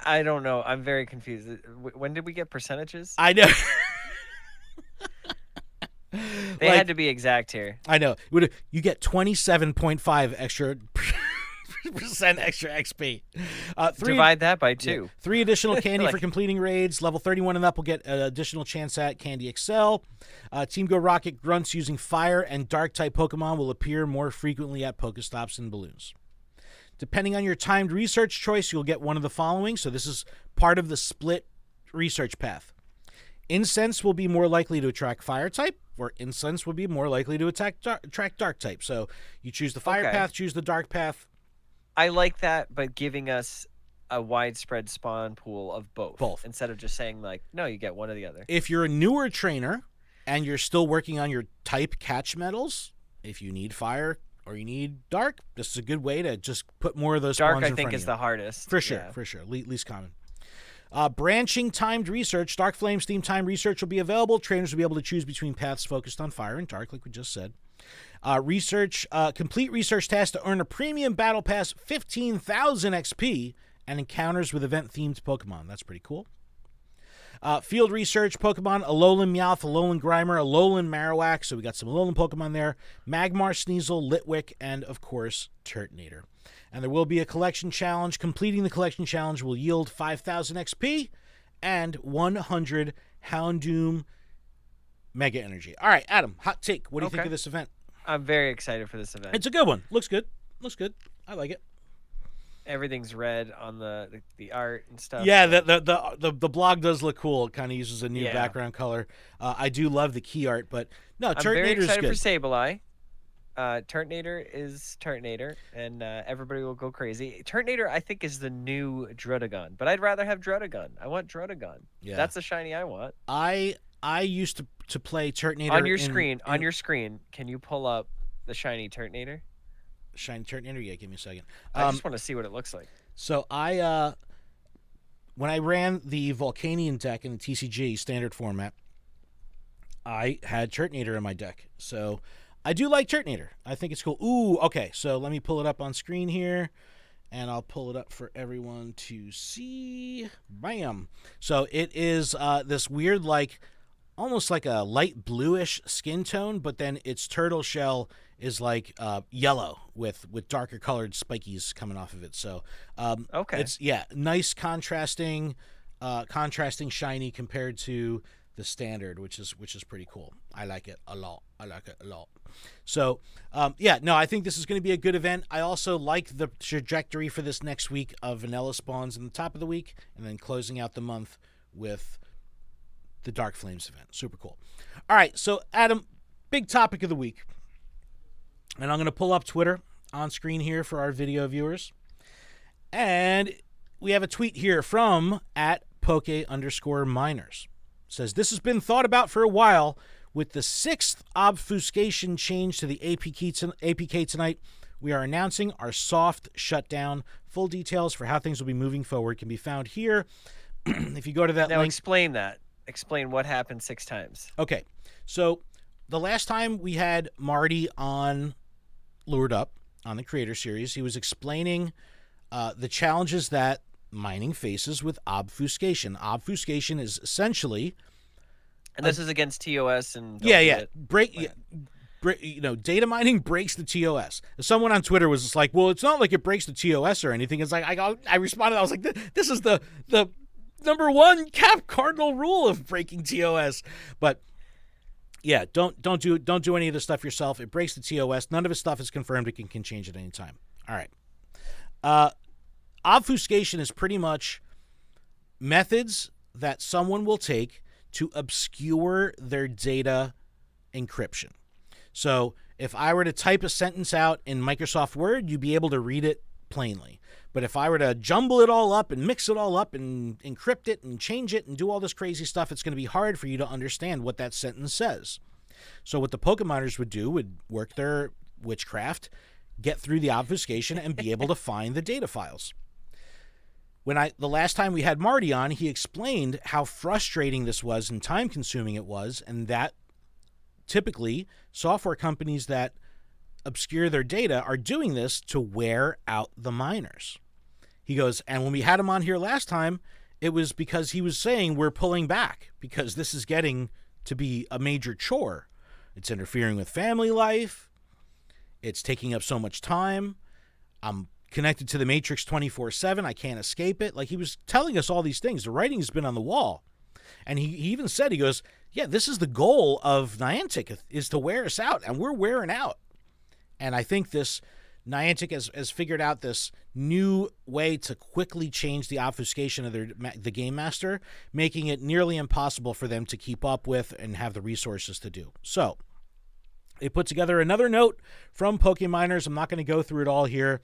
I don't know. I'm very confused. When did we get percentages? I know. They had to be exact here. I know. You get 27.5 extra percent extra XP. Divide that by 2. Yeah, 3 additional candy for completing raids. Level 31 and up will get an additional chance at Candy XL. Team Go Rocket grunts using fire and dark type Pokemon will appear more frequently at Pokestops and balloons. Depending on your timed research choice, you'll get one of the following. So this is part of the split research path. Incense will be more likely to attract fire type, or incense will be more likely to attract dark type. So you choose the fire path, choose the dark path. I like that, but giving us a widespread spawn pool of both. Instead of just saying, like, no, you get one or the other. If you're a newer trainer and you're still working on your type catch medals, if you need fire or you need dark, this is a good way to just put more of those spawns in front of you. Dark, I think, is the hardest. For sure, for sure. Least common. Branching timed research. Dark Flames theme timed research will be available. Trainers will be able to choose between paths focused on fire and dark, like we just said. Complete research tasks to earn a premium battle pass, 15,000 XP, and encounters with event-themed Pokemon. That's pretty cool. Field research, Pokemon, Alolan Meowth, Alolan Grimer, Alolan Marowak. So we got some Alolan Pokemon there. Magmar, Sneasel, Litwick, and, of course, Turtonator. And there will be a collection challenge. Completing the collection challenge will yield 5,000 XP and 100 Houndoom Mega Energy. All right, Adam, hot take. What do you think of this event? I'm very excited for this event. It's a good one. Looks good. I like it. Everything's red on the art and stuff. Yeah, So. the blog does look cool. It kind of uses a new Yeah. background color. I do love the key art, but no, I'm very Turtonator's excited good. for Sableye. Turtonator is Turtonator, and everybody will go crazy. Turtonator, I think, is the new Druddigon, but I'd rather have Druddigon. I want Druddigon. Yeah. That's the shiny I want. I used to play Turtonator On your screen, on your screen, can you pull up the shiny Turtonator? shiny Turtonator. Yeah, give me a second. I just want to see what it looks like. So when I ran the Volcanion deck in the TCG standard format, I had Turtonator in my deck. So I do like Turtonator. I think it's cool. Ooh, okay. So let me pull it up on screen here, and I'll pull it up for everyone to see. Bam. So it is this weird, like, almost like a light bluish skin tone, but then its turtle shell is like yellow with darker colored spikies coming off of it. So Okay. it's nice contrasting shiny compared to the standard, which is pretty cool. I like it a lot. So I think this is going to be a good event. I also like the trajectory for this next week of vanilla spawns in the top of the week, and then closing out the month with the Dark Flames event. Super cool. All right, so Adam, big topic of the week. And I'm going to pull up Twitter on screen here for our video viewers. And we have a tweet here from @Poke_miners. It says, this has been thought about for a while. With the 6th obfuscation change to the APK tonight, we are announcing our soft shutdown. Full details for how things will be moving forward can be found here. If you go to that now link. Explain that. Explain what happened 6 times. Okay, so the last time we had Marty on Lured Up on the Creator Series, he was explaining the challenges that mining faces with obfuscation. Obfuscation is essentially, and this is against TOS and data mining breaks the TOS. Someone on Twitter was just like, well, it's not like it breaks the TOS or anything. It's like I responded, I was like, this is the number one cardinal rule of breaking TOS. But yeah, don't do any of this stuff yourself. It breaks the TOS. None of his stuff is confirmed. It can change at any time. All right. Obfuscation is pretty much methods that someone will take to obscure their data encryption. So if I were to type a sentence out in Microsoft Word, you'd be able to read it plainly. But if I were to jumble it all up and mix it all up and encrypt it and change it and do all this crazy stuff, it's going to be hard for you to understand what that sentence says. So what the Pokemoners would do would work their witchcraft, get through the obfuscation, and be able to find the data files. The last time we had Marty on, he explained how frustrating this was and time-consuming it was, and that typically software companies that obscure their data are doing this to wear out the miners. He goes, and when we had him on here last time, it was because he was saying we're pulling back because this is getting to be a major chore. It's interfering with family life. It's taking up so much time. I'm connected to the Matrix 24/7. I can't escape it. Like, he was telling us all these things. The writing's been on the wall. And he even said, he goes, yeah, this is the goal of Niantic, is to wear us out, and we're wearing out. And I think this Niantic has figured out this new way to quickly change the obfuscation of the Game Master, making it nearly impossible for them to keep up with and have the resources to do. So they put together another note from Pokemoners. I'm not going to go through it all here,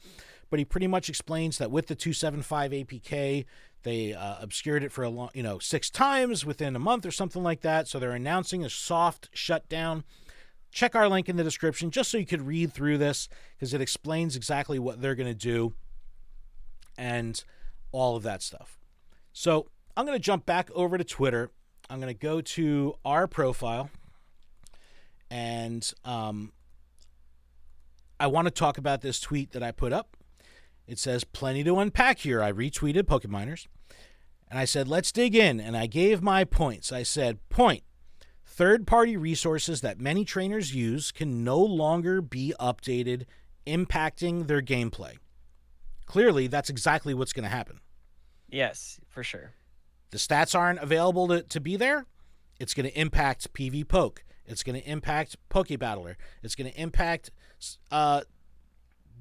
but he pretty much explains that with the 275 APK, they obscured it for a long, 6 times within a month or something like that. So they're announcing a soft shutdown. Check our link in the description just so you could read through this, because it explains exactly what they're going to do and all of that stuff. So I'm going to jump back over to Twitter. I'm going to go to our profile, and I want to talk about this tweet that I put up. It says, plenty to unpack here. I retweeted Pokemoners, and I said, let's dig in, and I gave my points. I said, point. Third-party resources that many trainers use can no longer be updated, impacting their gameplay. Clearly, that's exactly what's going to happen. Yes, for sure. The stats aren't available to be there. It's going to impact PV Poke. It's going to impact Pokebattler. It's going to impact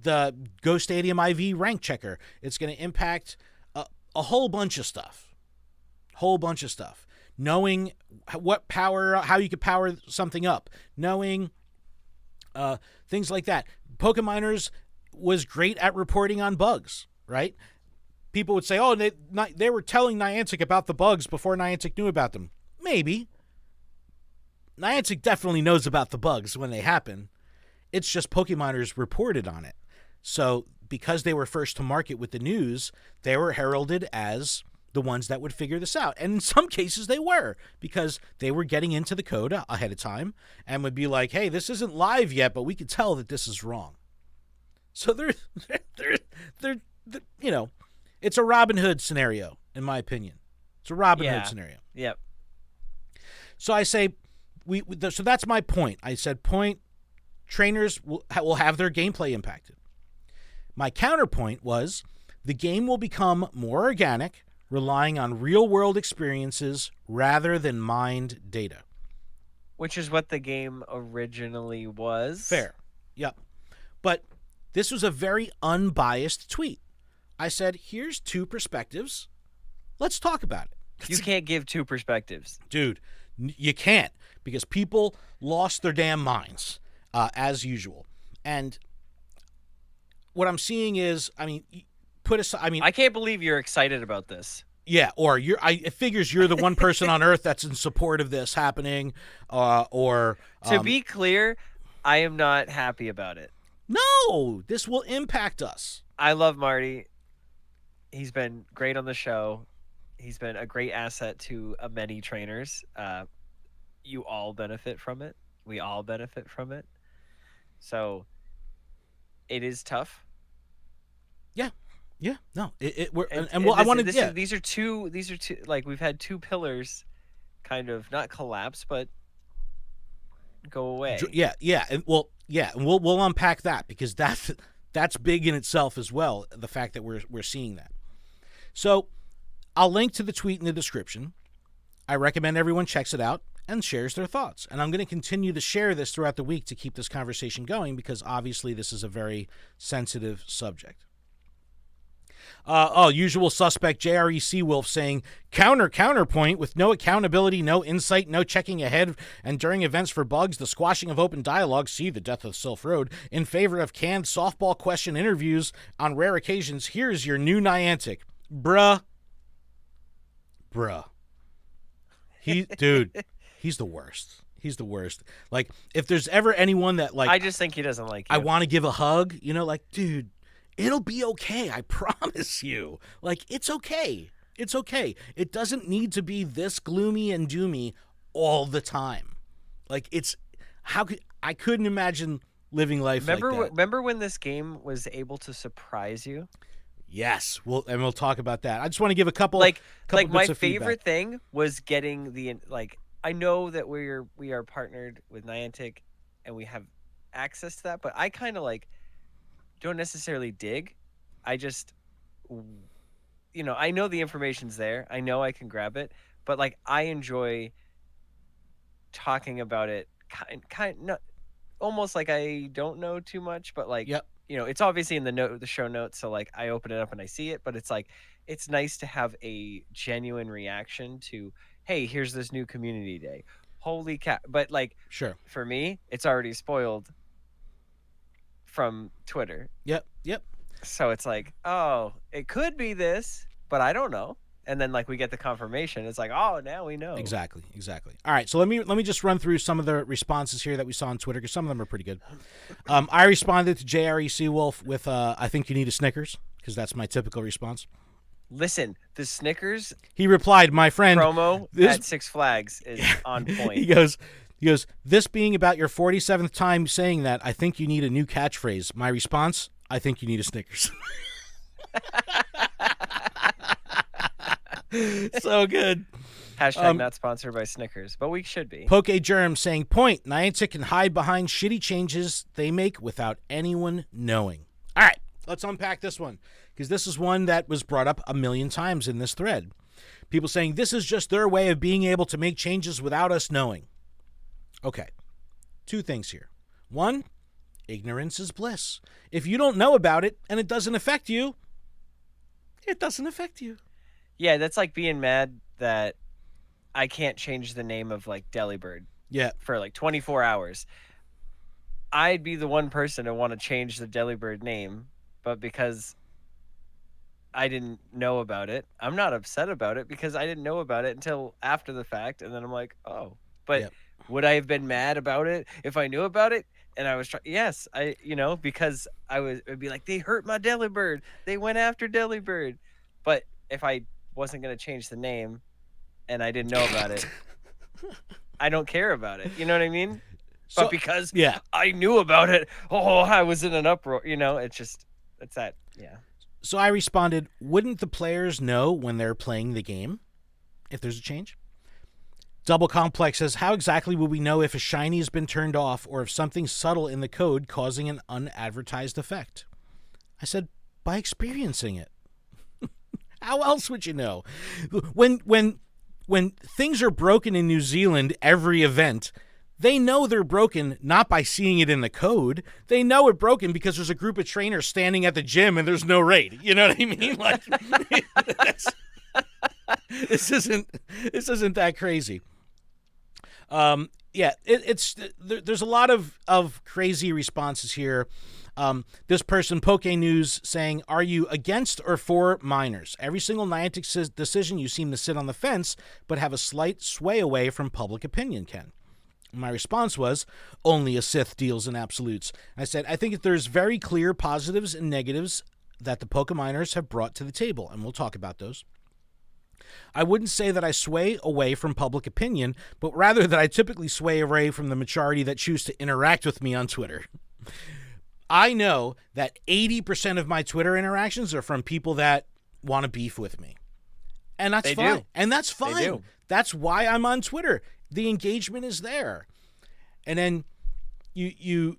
the Go Stadium IV rank checker. It's going to impact a whole bunch of stuff. Knowing what power, how you could power something up. Knowing things like that. Pokeminers was great at reporting on bugs, right? People would say, oh, they were telling Niantic about the bugs before Niantic knew about them. Maybe. Niantic definitely knows about the bugs when they happen. It's just Pokeminers reported on it. So because they were first to market with the news, they were heralded as the ones that would figure this out. And in some cases they were, because they were getting into the code ahead of time and would be like, hey, this isn't live yet, but we can tell that this is wrong. So they're you know, it's a Robin Hood scenario, in my opinion. It's a Robin Hood scenario. Yep. So I say, so that's my point. I said, trainers will have their gameplay impacted. My counterpoint was the game will become more organic, relying on real-world experiences rather than mined data. Which is what the game originally was. Fair. Yep. But this was a very unbiased tweet. I said, here's two perspectives. Let's talk about it. You can't give two perspectives. Dude, you can't, because people lost their damn minds, as usual. And what I'm seeing is, I mean, I can't believe you're excited about this. Yeah, or it figures you're the one person on Earth that's in support of this happening, or... To be clear, I am not happy about it. No, this will impact us. I love Marty. He's been great on the show. He's been a great asset to many trainers. You all benefit from it. We all benefit from it. So it is tough. Yeah, no, these are two. Like, we've had two pillars, kind of not collapse, but go away. And we'll unpack that, because that's big in itself as well. The fact that we're seeing that. So I'll link to the tweet in the description. I recommend everyone checks it out and shares their thoughts. And I'm going to continue to share this throughout the week to keep this conversation going, because obviously this is a very sensitive subject. Usual suspect JRE Seawolf saying, counterpoint, with no accountability, no insight, no checking ahead, and during events for bugs, the squashing of open dialogue, see the death of Sylph Road, in favor of canned softball question interviews on rare occasions. Here's your new Niantic. Bruh. He's the worst. He's the worst. Like, if there's ever anyone that, like... I just think he doesn't like you. I want to give a hug, like, dude... It'll be okay. I promise you. Like, it's okay. It's okay. It doesn't need to be this gloomy and doomy all the time. Like, I couldn't imagine living life like that. Remember when this game was able to surprise you? Yes. We'll talk about that. I just want to give a couple like bits my of favorite feedback. thing was getting I know that we are partnered with Niantic and we have access to that, but I kind of don't necessarily dig. I just, I know the information's there. I know I can grab it, but I enjoy talking about it not almost like I don't know too much, but yep. It's obviously in the show notes. So I open it up and I see it, but it's nice to have a genuine reaction to, hey, here's this new community day. Holy cow. But sure. For me, it's already spoiled from Twitter. Yep. So it's oh, it could be this, but I don't know. And then we get the confirmation. It's oh, now we know. Exactly. All right, so let me just run through some of the responses here that we saw on Twitter, because some of them are pretty good. I responded to JRE Seawolf with I think you need a Snickers, because that's my typical response. Listen, the Snickers. He replied, my friend. Promo at Six Flags is on point. He goes, this being about your 47th time saying that, I think you need a new catchphrase. My response, I think you need a Snickers. So good. Hashtag not sponsored by Snickers, but we should be. Poke Germ saying, point, Niantic can hide behind shitty changes they make without anyone knowing. All right, let's unpack this one, because this is one that was brought up a million times in this thread. People saying this is just their way of being able to make changes without us knowing. Okay, two things here. One, ignorance is bliss. If you don't know about it and it doesn't affect you, it doesn't affect you. Yeah, that's like being mad that I can't change the name of like Delibird Yeah. for like 24 hours. I'd be the one person to want to change the Delibird name, but because I didn't know about it, I'm not upset about it because I didn't know about it until after the fact, and then I'm like, oh. But Yep. would I have been mad about it if I knew about it? And I was trying, yes, because it'd be like, they hurt my Delibird. They went after Delibird. But if I wasn't going to change the name and I didn't know about it, I don't care about it. You know what I mean? But because I knew about it, I was in an uproar. It's that, yeah. So I responded, wouldn't the players know when they're playing the game if there's a change? Double Complex says, how exactly will we know if a shiny has been turned off or if something subtle in the code causing an unadvertised effect? I said, by experiencing it. How else would you know? When things are broken in New Zealand, every event, they know they're broken not by seeing it in the code. They know it's broken because there's a group of trainers standing at the gym and there's no raid. You know what I mean? Like, this isn't that crazy. There's a lot of crazy responses here. This person, Poke News, saying, are you against or for minors? Every single Niantic decision, you seem to sit on the fence, but have a slight sway away from public opinion, Ken. My response was, only a Sith deals in absolutes. I said, I think there's very clear positives and negatives that the Pokeminers have brought to the table, and we'll talk about those. I wouldn't say that I sway away from public opinion, but rather that I typically sway away from the majority that choose to interact with me on Twitter. I know that 80% of my Twitter interactions are from people that want to beef with me. And that's fine. And that's fine. That's why I'm on Twitter. The engagement is there. And then he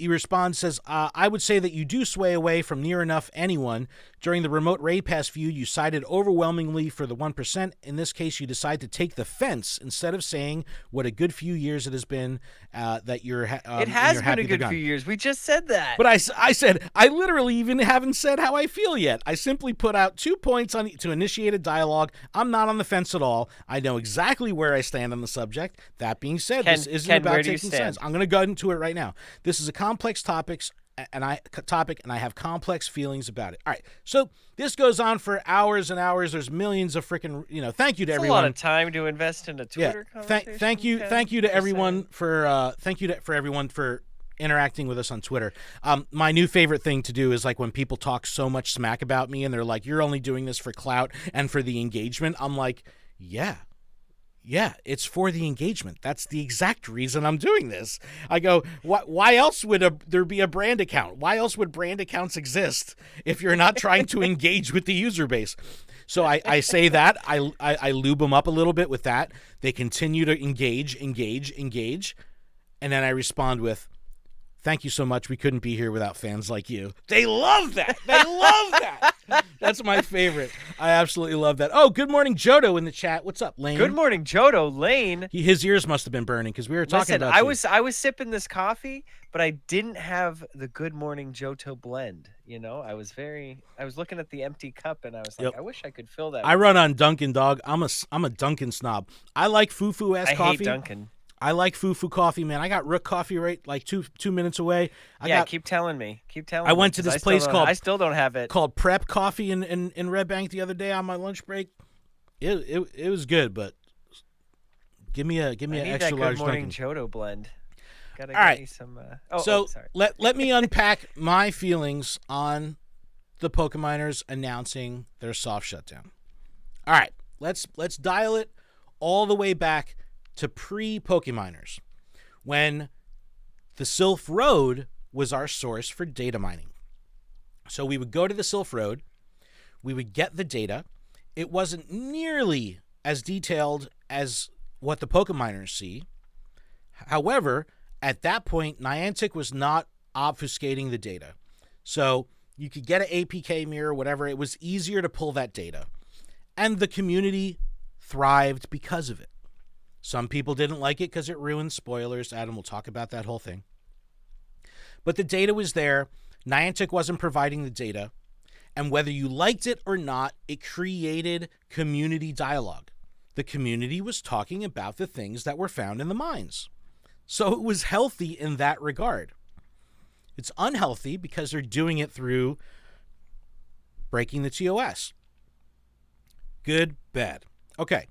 responds, says, I would say that you do sway away from near enough anyone. During the remote raid pass feud, you sided overwhelmingly for the 1%. In this case, you decide to take the fence instead of saying what a good few years it has been that you're it has been a good few years. We just said that. But I said, I literally even haven't said how I feel yet. I simply put out 2 points to initiate a dialogue. I'm not on the fence at all. I know exactly where I stand on the subject. That being said, this isn't about taking sides. I'm going to go into it right now. This is a complex topic, and I have complex feelings about it. All right, so this goes on for hours and hours. There's millions of freaking, thank you to everyone. A lot of time to invest in a Twitter conversation. Thank you to everyone for everyone for interacting with us on Twitter. My new favorite thing to do is like when people talk so much smack about me and they're like, you're only doing this for clout and for the engagement. I'm like, yeah, it's for the engagement. That's the exact reason I'm doing this. I go, why else would there be a brand account? Why else would brand accounts exist if you're not trying to engage with the user base? So I say that. I lube them up a little bit with that. They continue to engage. And then I respond with, thank you so much. We couldn't be here without fans like you. They love that. That's my favorite. I absolutely love that. Oh, good morning, Jodo in the chat. What's up, Lane? Good morning, Jodo. Lane. His ears must have been burning because we were talking about. I was sipping this coffee, but I didn't have the Good Morning Johto blend. I was looking at the empty cup and I was like, I wish I could fill that. I run on Dunkin', dog. I'm a Dunkin' snob. I like foo-foo ass coffee. I hate Dunkin'. I like foo-foo coffee, man. I got Rook coffee right like two minutes away. Keep telling me. I went to this place called. I still don't have it. Called Prep Coffee in Red Bank the other day on my lunch break. It was good, but give me an extra large Dunkin'. Good Morning Johto blend. Gotta All right. Me some. Sorry. Let me unpack my feelings on the Pokeminers announcing their soft shutdown. All right, let's dial it all the way back to pre-Pokeminers, when the Sylph Road was our source for data mining. So we would go to the Sylph Road, we would get the data. It wasn't nearly as detailed as what the Pokeminers see. However, at that point, Niantic was not obfuscating the data. So you could get an APK mirror, whatever. It was easier to pull that data. And the community thrived because of it. Some people didn't like it because it ruined spoilers. Adam will talk about that whole thing. But the data was there. Niantic wasn't providing the data. And whether you liked it or not, it created community dialogue. The community was talking about the things that were found in the mines. So it was healthy in that regard. It's unhealthy because they're doing it through breaking the TOS. Good, bad. Okay.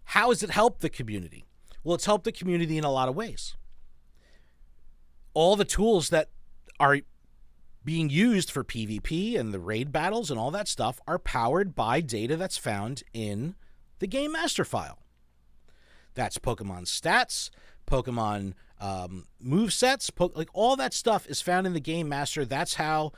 How has it helped the community? Well, it's helped the community in a lot of ways. All the tools that are being used for PvP and the raid battles and all that stuff are powered by data that's found in the Game Master file. That's Pokemon stats, Pokemon movesets, like all that stuff is found in the Game Master. That's how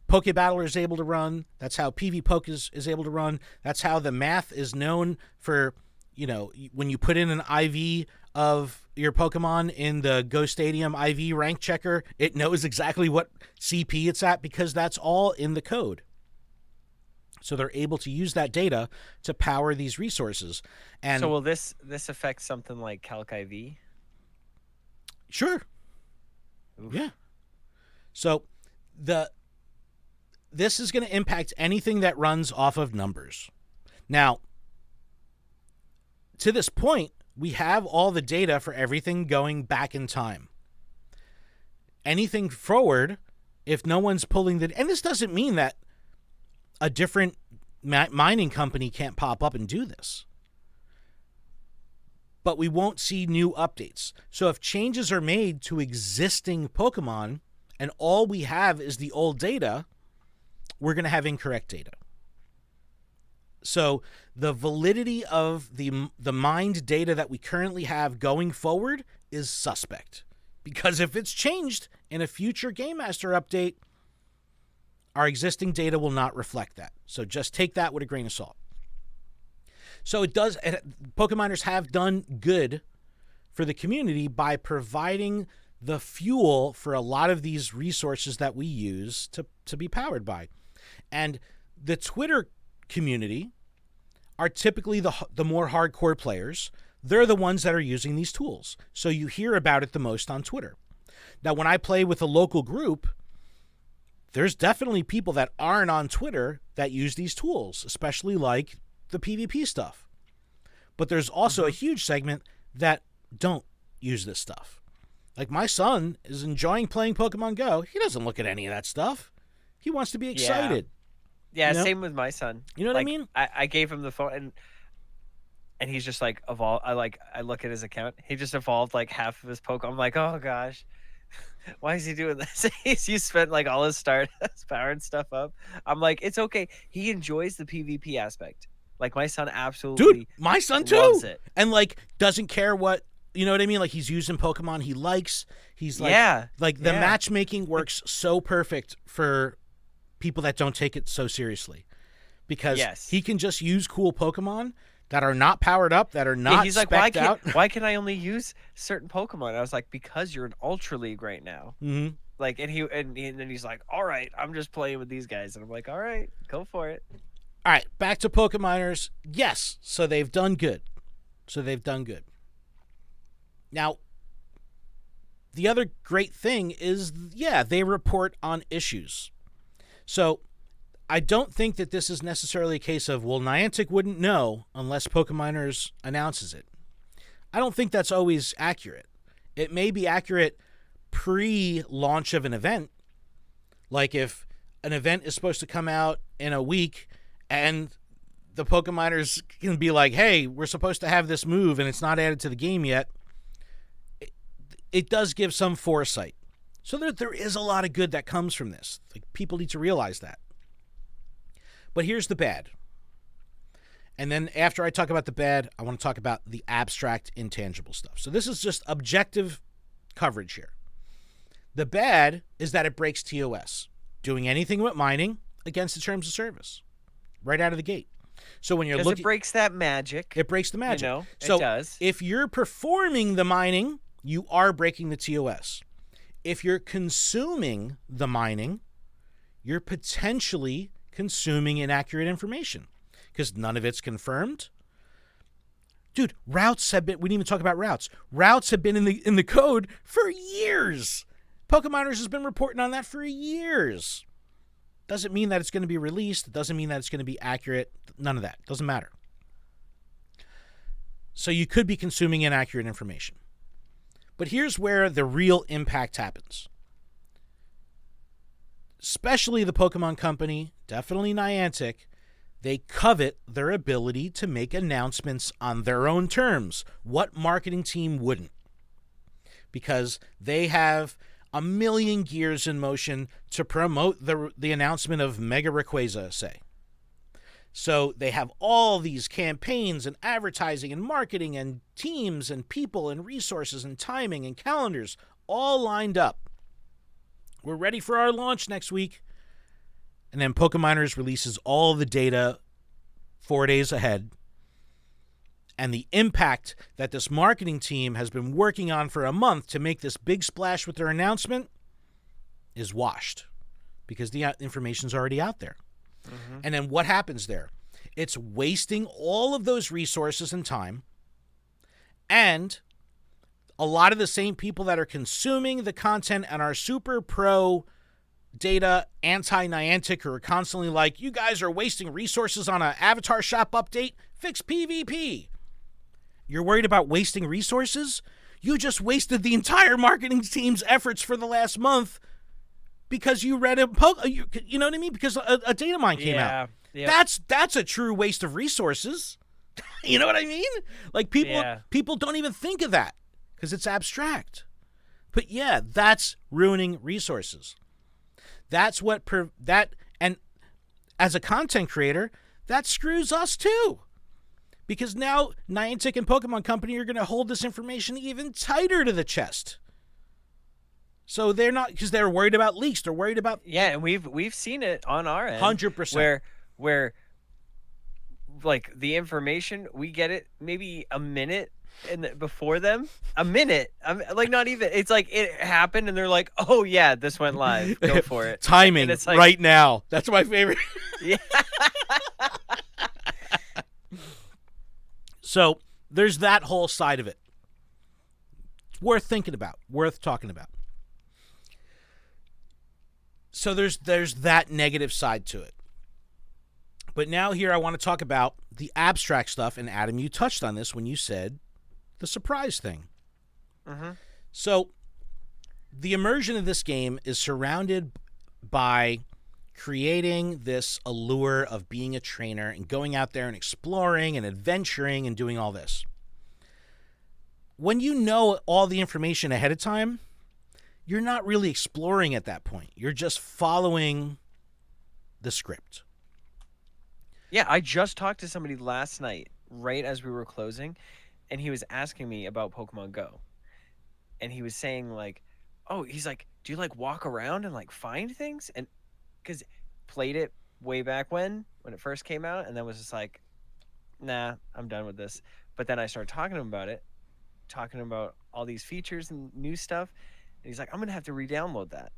Pokebattler is able to run. That's how PvPoke is able to run. That's how the math is known for, when you put in an IV of your Pokemon in the Go Stadium IV rank checker, it knows exactly what CP it's at because that's all in the code. So they're able to use that data to power these resources. And so will this affect something like Calc IV? Sure. Oof. Yeah. So this is going to impact anything that runs off of numbers. Now, to this point, we have all the data for everything going back in time. Anything forward, if no one's pulling the... And this doesn't mean that a different mining company can't pop up and do this. But we won't see new updates. So if changes are made to existing Pokemon and all we have is the old data, we're going to have incorrect data. So the validity of the mined data that we currently have going forward is suspect. Because if it's changed in a future Game Master update, our existing data will not reflect that. So just take that with a grain of salt. So Pokemoners have done good for the community by providing the fuel for a lot of these resources that we use to be powered by. And the Twitter community are typically the more hardcore players. They're the ones that are using these tools. So you hear about it the most on Twitter. Now, when I play with a local group, there's definitely people that aren't on Twitter that use these tools, especially like the PvP stuff. But there's also a huge segment that don't use this stuff. Like my son is enjoying playing Pokemon Go. He doesn't look at any of that stuff. He wants to be excited. Yeah, same with my son. You know what I mean? I gave him the phone and he's just like evolved. I look at his account. He just evolved like half of his Pokemon. I'm like, oh gosh, why is he doing this? He spent like all his power and stuff up. I'm like, it's okay. He enjoys the PvP aspect. Like my son absolutely, dude, my son too, loves it. And like doesn't care what, you know what I mean? Like he's using Pokemon he likes. He's like, the matchmaking works so perfect for people that don't take it so seriously, because he can just use cool Pokemon that are not powered up, that are not he's like, why can I only use certain Pokemon? I was like, because you're an Ultra League right now. Mm-hmm. Like, and then he's like, all right, I'm just playing with these guys. And I'm like, all right, go for it. All right, back to Pokemoners. Yes, so they've done good. Now, the other great thing is, they report on issues. So I don't think that this is necessarily a case of, well, Niantic wouldn't know unless Pokemoners announces it. I don't think that's always accurate. It may be accurate pre-launch of an event. Like if an event is supposed to come out in a week and the Pokemoners can be like, hey, we're supposed to have this move and it's not added to the game yet. It does give some foresight. So there is a lot of good that comes from this. Like, people need to realize that. But here's the bad. And then after I talk about the bad, I want to talk about the abstract, intangible stuff. So this is just objective coverage here. The bad is that it breaks TOS. Doing anything with mining against the terms of service. Right out of the gate. So when you're looking... it breaks that magic. It breaks the magic. It does. If you're performing the mining, you are breaking the TOS. If you're consuming the mining, you're potentially consuming inaccurate information because none of it's confirmed. Dude, routes have been, we didn't even talk about routes. Routes have been in the code for years. Pokemoners has been reporting on that for years. Doesn't mean that it's going to be released. It doesn't mean that it's going to be accurate. None of that. Doesn't matter. So you could be consuming inaccurate information. But here's where the real impact happens. Especially the Pokemon Company, definitely Niantic, they covet their ability to make announcements on their own terms. What marketing team wouldn't? Because they have a million gears in motion to promote the announcement of Mega Rayquaza, say. So they have all these campaigns and advertising and marketing and teams and people and resources and timing and calendars all lined up. We're ready for our launch next week. And then Pokemoners releases all the data 4 days ahead. And the impact that this marketing team has been working on for a month to make this big splash with their announcement is washed because the information's already out there. Mm-hmm. And then what happens there? It's wasting all of those resources and time. And a lot of the same people that are consuming the content and are super pro data, anti-Niantic, who are constantly like, you guys are wasting resources on an avatar shop update, fix PvP. You're worried about wasting resources? You just wasted the entire marketing team's efforts for the last month because you read you know what I mean? Because a data mine came out. Yep. That's a true waste of resources. You know what I mean? Like people don't even think of that because it's abstract. But yeah, that's ruining resources. That's what and as a content creator, that screws us too. Because now Niantic and Pokemon Company are going to hold this information even tighter to the chest. So they're not, because they're worried about leaks. They're worried about and we've seen it on our end 100%. Where like the information we get it maybe a minute before them, a minute. Like not even. It's like it happened and they're like, oh yeah, this went live. Go for it. Timing it's like, right now. That's my favorite. Yeah. So there's that whole side of it. It's worth thinking about, worth talking about. So there's that negative side to it. But now here I want to talk about the abstract stuff, and Adam, you touched on this when you said the surprise thing. Mm-hmm. So the immersion of this game is surrounded by creating this allure of being a trainer and going out there and exploring and adventuring and doing all this. When you know all the information ahead of time, you're not really exploring at that point. You're just following the script. Yeah, I just talked to somebody last night, right as we were closing, and he was asking me about Pokemon GO. And he was saying, like, oh, he's like, do you, like, walk around and, like, find things? And because played it way back when it first came out, and then was just like, nah, I'm done with this. But then I started talking to him about it, talking about all these features and new stuff, and he's like, I'm gonna have to re-download that.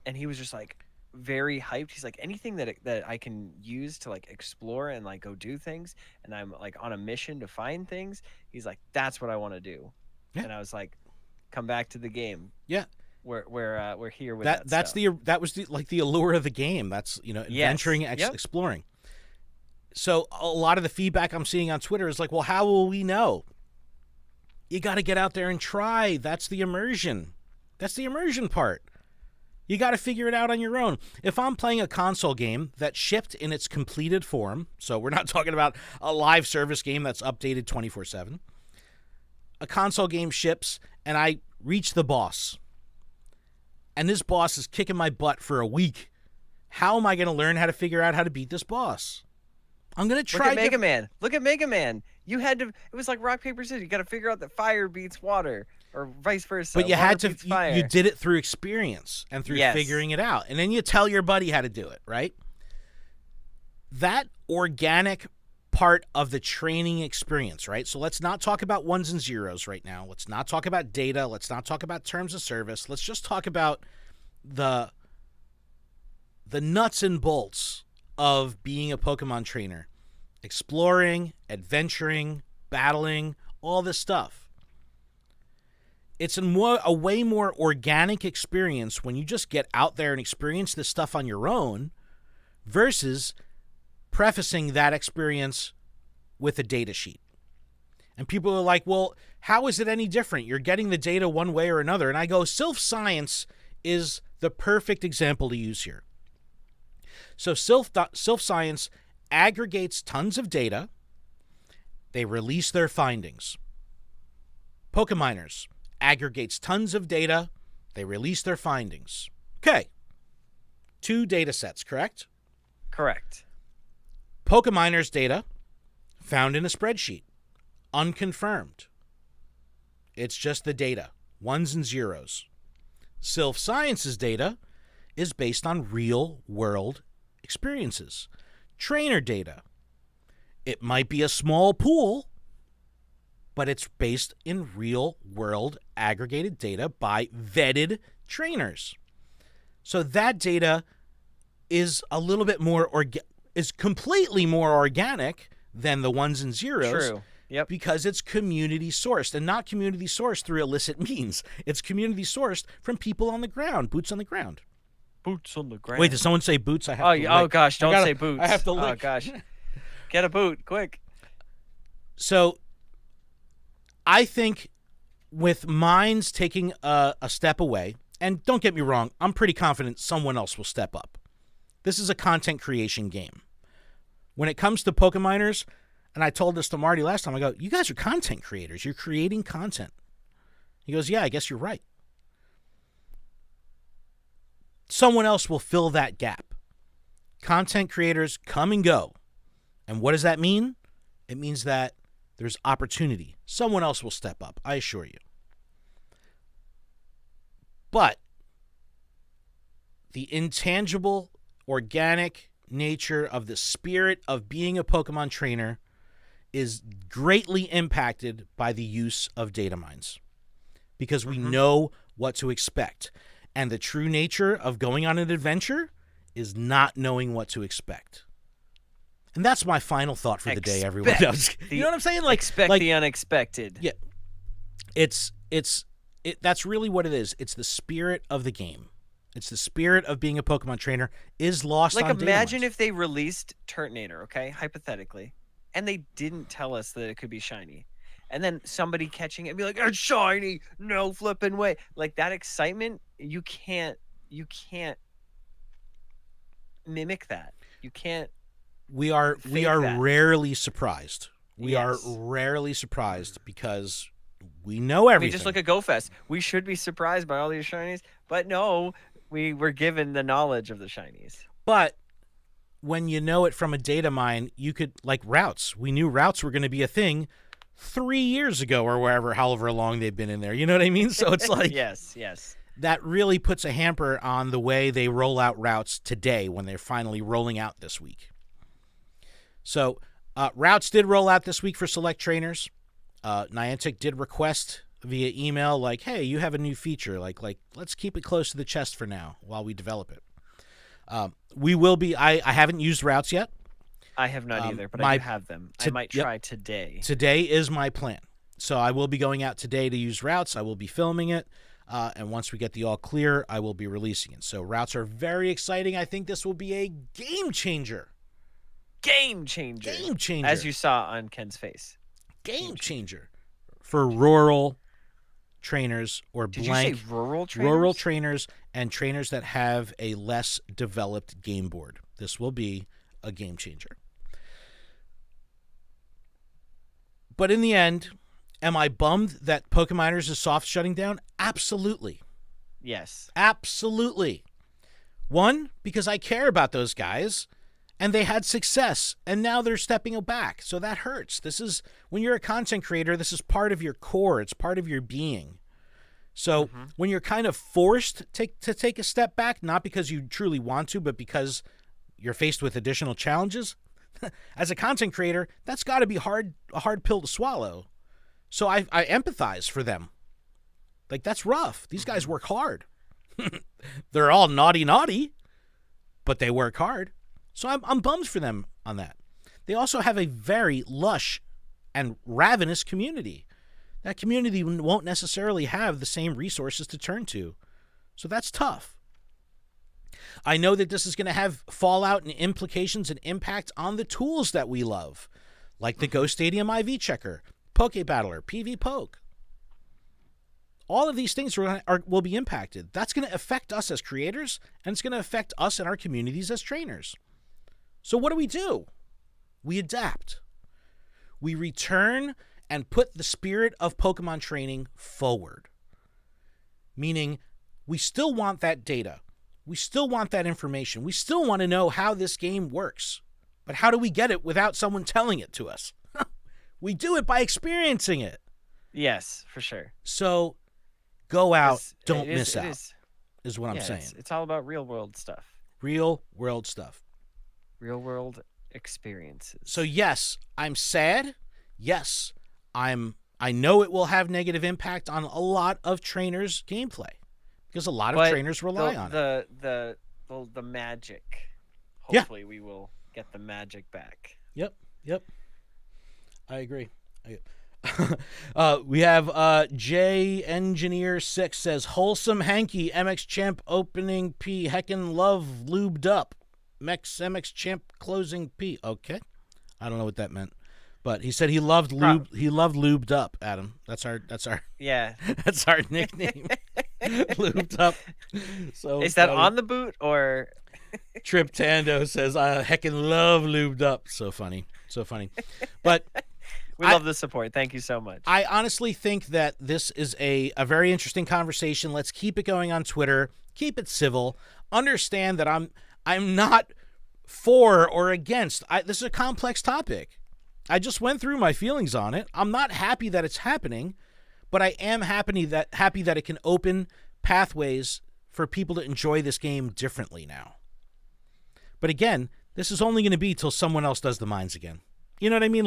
And he was just like very hyped. He's like, anything that I can use to like explore and like go do things, and I'm like on a mission to find things, he's like, that's what I want to do. Yeah. And I was like, come back to the game. Yeah. We're here with that. That's stuff. that was the allure of the game. That's, you know, adventuring, exploring. So a lot of the feedback I'm seeing on Twitter is like, well, how will we know? You got to get out there and try. That's the immersion. That's the immersion part. You got to figure it out on your own. If I'm playing a console game that shipped in its completed form, so we're not talking about a live service game that's updated 24/7. A console game ships and I reach the boss. And this boss is kicking my butt for a week. How am I going to learn how to figure out how to beat this boss? I'm going to try. Look at Mega Man. Look at Mega Man. You had to. It was like rock, paper, scissors. You got to figure out that fire beats water, or vice versa. But you had to. You did it through experience and through figuring it out, and then you tell your buddy how to do it. Right. That organic part of the training experience, right? So let's not talk about ones and zeros right now. Let's not talk about data. Let's not talk about terms of service. Let's just talk about the nuts and bolts of being a Pokemon trainer. Exploring, adventuring, battling, all this stuff. it's a way more organic experience when you just get out there and experience this stuff on your own versus prefacing that experience with a data sheet. And people are like, well, how is it any different? You're getting the data one way or another. And I go, self-science is the perfect example to use here. So self-science aggregates tons of data. They release their findings. Pokeminers aggregates tons of data. They release their findings. Okay. 2 data sets, correct? Correct. Pokeminers data found in a spreadsheet. Unconfirmed. It's just the data. Ones and zeros. Self-science's data is based on real-world experiences. Trainer data. It might be a small pool, but it's based in real-world aggregated data by vetted trainers. So that data is a little bit more is completely more organic than the ones and zeros. True. Yep. Because it's community sourced, and not community sourced through illicit means. It's community sourced from people on the ground, boots on the ground. Boots on the ground. Wait, did someone say boots? I have to oh lick. gosh, don't say boots. I have to Oh lick. gosh. Get a boot, quick. So I think with minds taking a step away, and don't get me wrong, I'm pretty confident someone else will step up. This is a content creation game. When it comes to Pokeminers, and I told this to Marty last time, I go, you guys are content creators. You're creating content. He goes, yeah, I guess you're right. Someone else will fill that gap. Content creators come and go. And what does that mean? It means that there's opportunity. Someone else will step up, I assure you. But the intangible, organic nature of the spirit of being a Pokemon trainer is greatly impacted by the use of data mines because we know what to expect. And the true nature of going on an adventure is not knowing what to expect. And that's my final thought for the day, everyone. You know what I'm saying? Expect the unexpected. Yeah. That's really what it is. It's the spirit of the game. It's the spirit of being a Pokemon trainer is lost on data mines. Imagine if they released Turtonator, okay, hypothetically, and they didn't tell us that it could be shiny. And then somebody catching it and be like, it's shiny, no flipping way. Like that excitement, you can't mimic that. You can't. We are that. rarely surprised. We are rarely surprised because we know everything. Just look at GoFest. We should be surprised by all these shinies, but no, we were given the knowledge of the shinies. But when you know it from a data mine, you could, like routes. We knew routes were going to be a thing 3 years ago or however long they've been in there. You know what I mean? So it's like yes. That really puts a hamper on the way they roll out routes today when they're finally rolling out this week. So routes did roll out this week for select trainers. Niantic did request via email like, hey, you have a new feature. Like let's keep it close to the chest for now while we develop it. We will be. I haven't used routes yet. I have not either, but I do have them. I might try today. Today is my plan. So I will be going out today to use routes. I will be filming it. And once we get the all clear, I will be releasing it. So routes are very exciting. I think this will be a game changer. Game changer. As you saw on Ken's face. Game changer for rural trainers or Did blank you say rural trainers? Rural trainers and trainers that have a less developed game board. This will be a game changer. But in the end, am I bummed that Pokeminers is soft shutting down? Absolutely. Yes. Absolutely. One, because I care about those guys. And they had success, and now they're stepping back. So that hurts. This is, when you're a content creator, this is part of your core. It's part of your being. So when you're kind of forced to take a step back, not because you truly want to, but because you're faced with additional challenges, as a content creator, that's got to be a hard pill to swallow. So I empathize for them. Like, that's rough. These guys work hard. They're all naughty, but they work hard. So I'm bummed for them on that. They also have a very lush and ravenous community. that community won't necessarily have the same resources to turn to. So that's tough. I know that this is going to have fallout and implications and impact on the tools that we love, like the Go Stadium IV Checker, Pokebattler, PV Poke. All of these things will be impacted. That's going to affect us as creators, and it's going to affect us and our communities as trainers. So what do? We adapt. We return and put the spirit of Pokemon training forward. Meaning, we still want that data. We still want that information. We still want to know how this game works. But how do we get it without someone telling it to us? We do it by experiencing it. Yes, for sure. So go out, don't miss out, is what I'm saying. It's all about real world stuff. Real world stuff. Real world experiences. So yes, I'm sad. Yes, I know it will have negative impact on a lot of trainers' gameplay because a lot of trainers rely on it. The magic. Hopefully we will get the magic back. Yep. I agree. We have J Engineer 6 says wholesome hanky MX Champ opening P heckin' love lubed up. MX Champ closing P. Okay. I don't know what that meant. But he said he loved lubed up, Adam. That's our yeah. That's our nickname. Lubed up. So is that on the boot or Trip Tando says I heckin' love lubed up. So funny. But we love the support. Thank you so much. I honestly think that this is a very interesting conversation. Let's keep it going on Twitter. Keep it civil. Understand that I'm not for or against. This is a complex topic. I just went through my feelings on it. I'm not happy that it's happening, but I am happy that it can open pathways for people to enjoy this game differently now. But again, this is only going to be till someone else does the mines again. You know what I mean?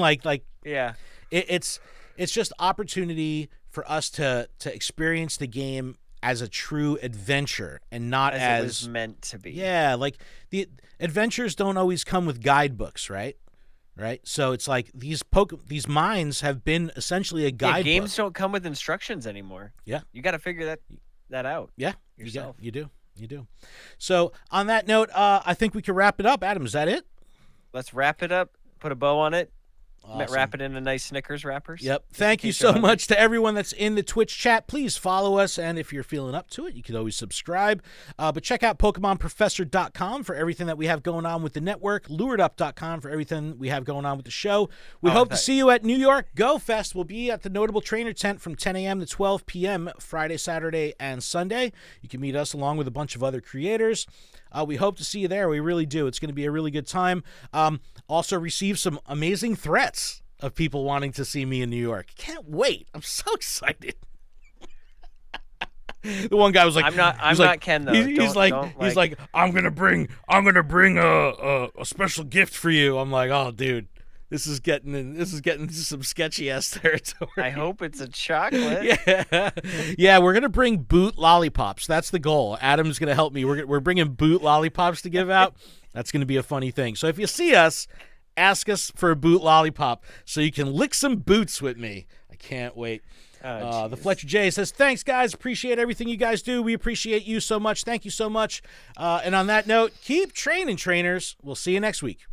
Yeah. It's just opportunity for us to experience the game as a true adventure and not as it was meant to be. Yeah, like the adventures don't always come with guidebooks, right? So it's like these mines have been essentially a guidebook. Yeah, games don't come with instructions anymore. Yeah. You got to figure that out. Yeah, yourself. You do. So on that note, I think we can wrap it up. Adam, is that it? Let's wrap it up. Put a bow on it. Awesome. Wrap it in a nice Snickers wrappers. Yep. Thank you so much to everyone that's in the Twitch chat. Please follow us, and if you're feeling up to it, you can always subscribe. But check out PokemonProfessor.com for everything that we have going on with the network, LuredUp.com for everything we have going on with the show. We hope to see you at New York Go Fest. We'll be at the Notable Trainer Tent from 10 a.m. to 12 p.m. Friday, Saturday, and Sunday. You can meet us along with a bunch of other creators. We hope to see you there. We really do. It's going to be a really good time. Also received some amazing threats of people wanting to see me in New York. Can't wait. I'm so excited. The one guy was like, I'm not Ken though. He's like, I'm gonna bring a special gift for you. I'm like, oh, dude, this is getting into some sketchy ass territory. I hope it's a chocolate. Yeah. We're gonna bring boot lollipops. That's the goal. Adam's gonna help me. We're bringing boot lollipops to give out. That's gonna be a funny thing. So if you see us, ask us for a boot lollipop so you can lick some boots with me. I can't wait. The Fletcher J says, thanks, guys. Appreciate everything you guys do. We appreciate you so much. Thank you so much. And on that note, keep training, trainers. We'll see you next week.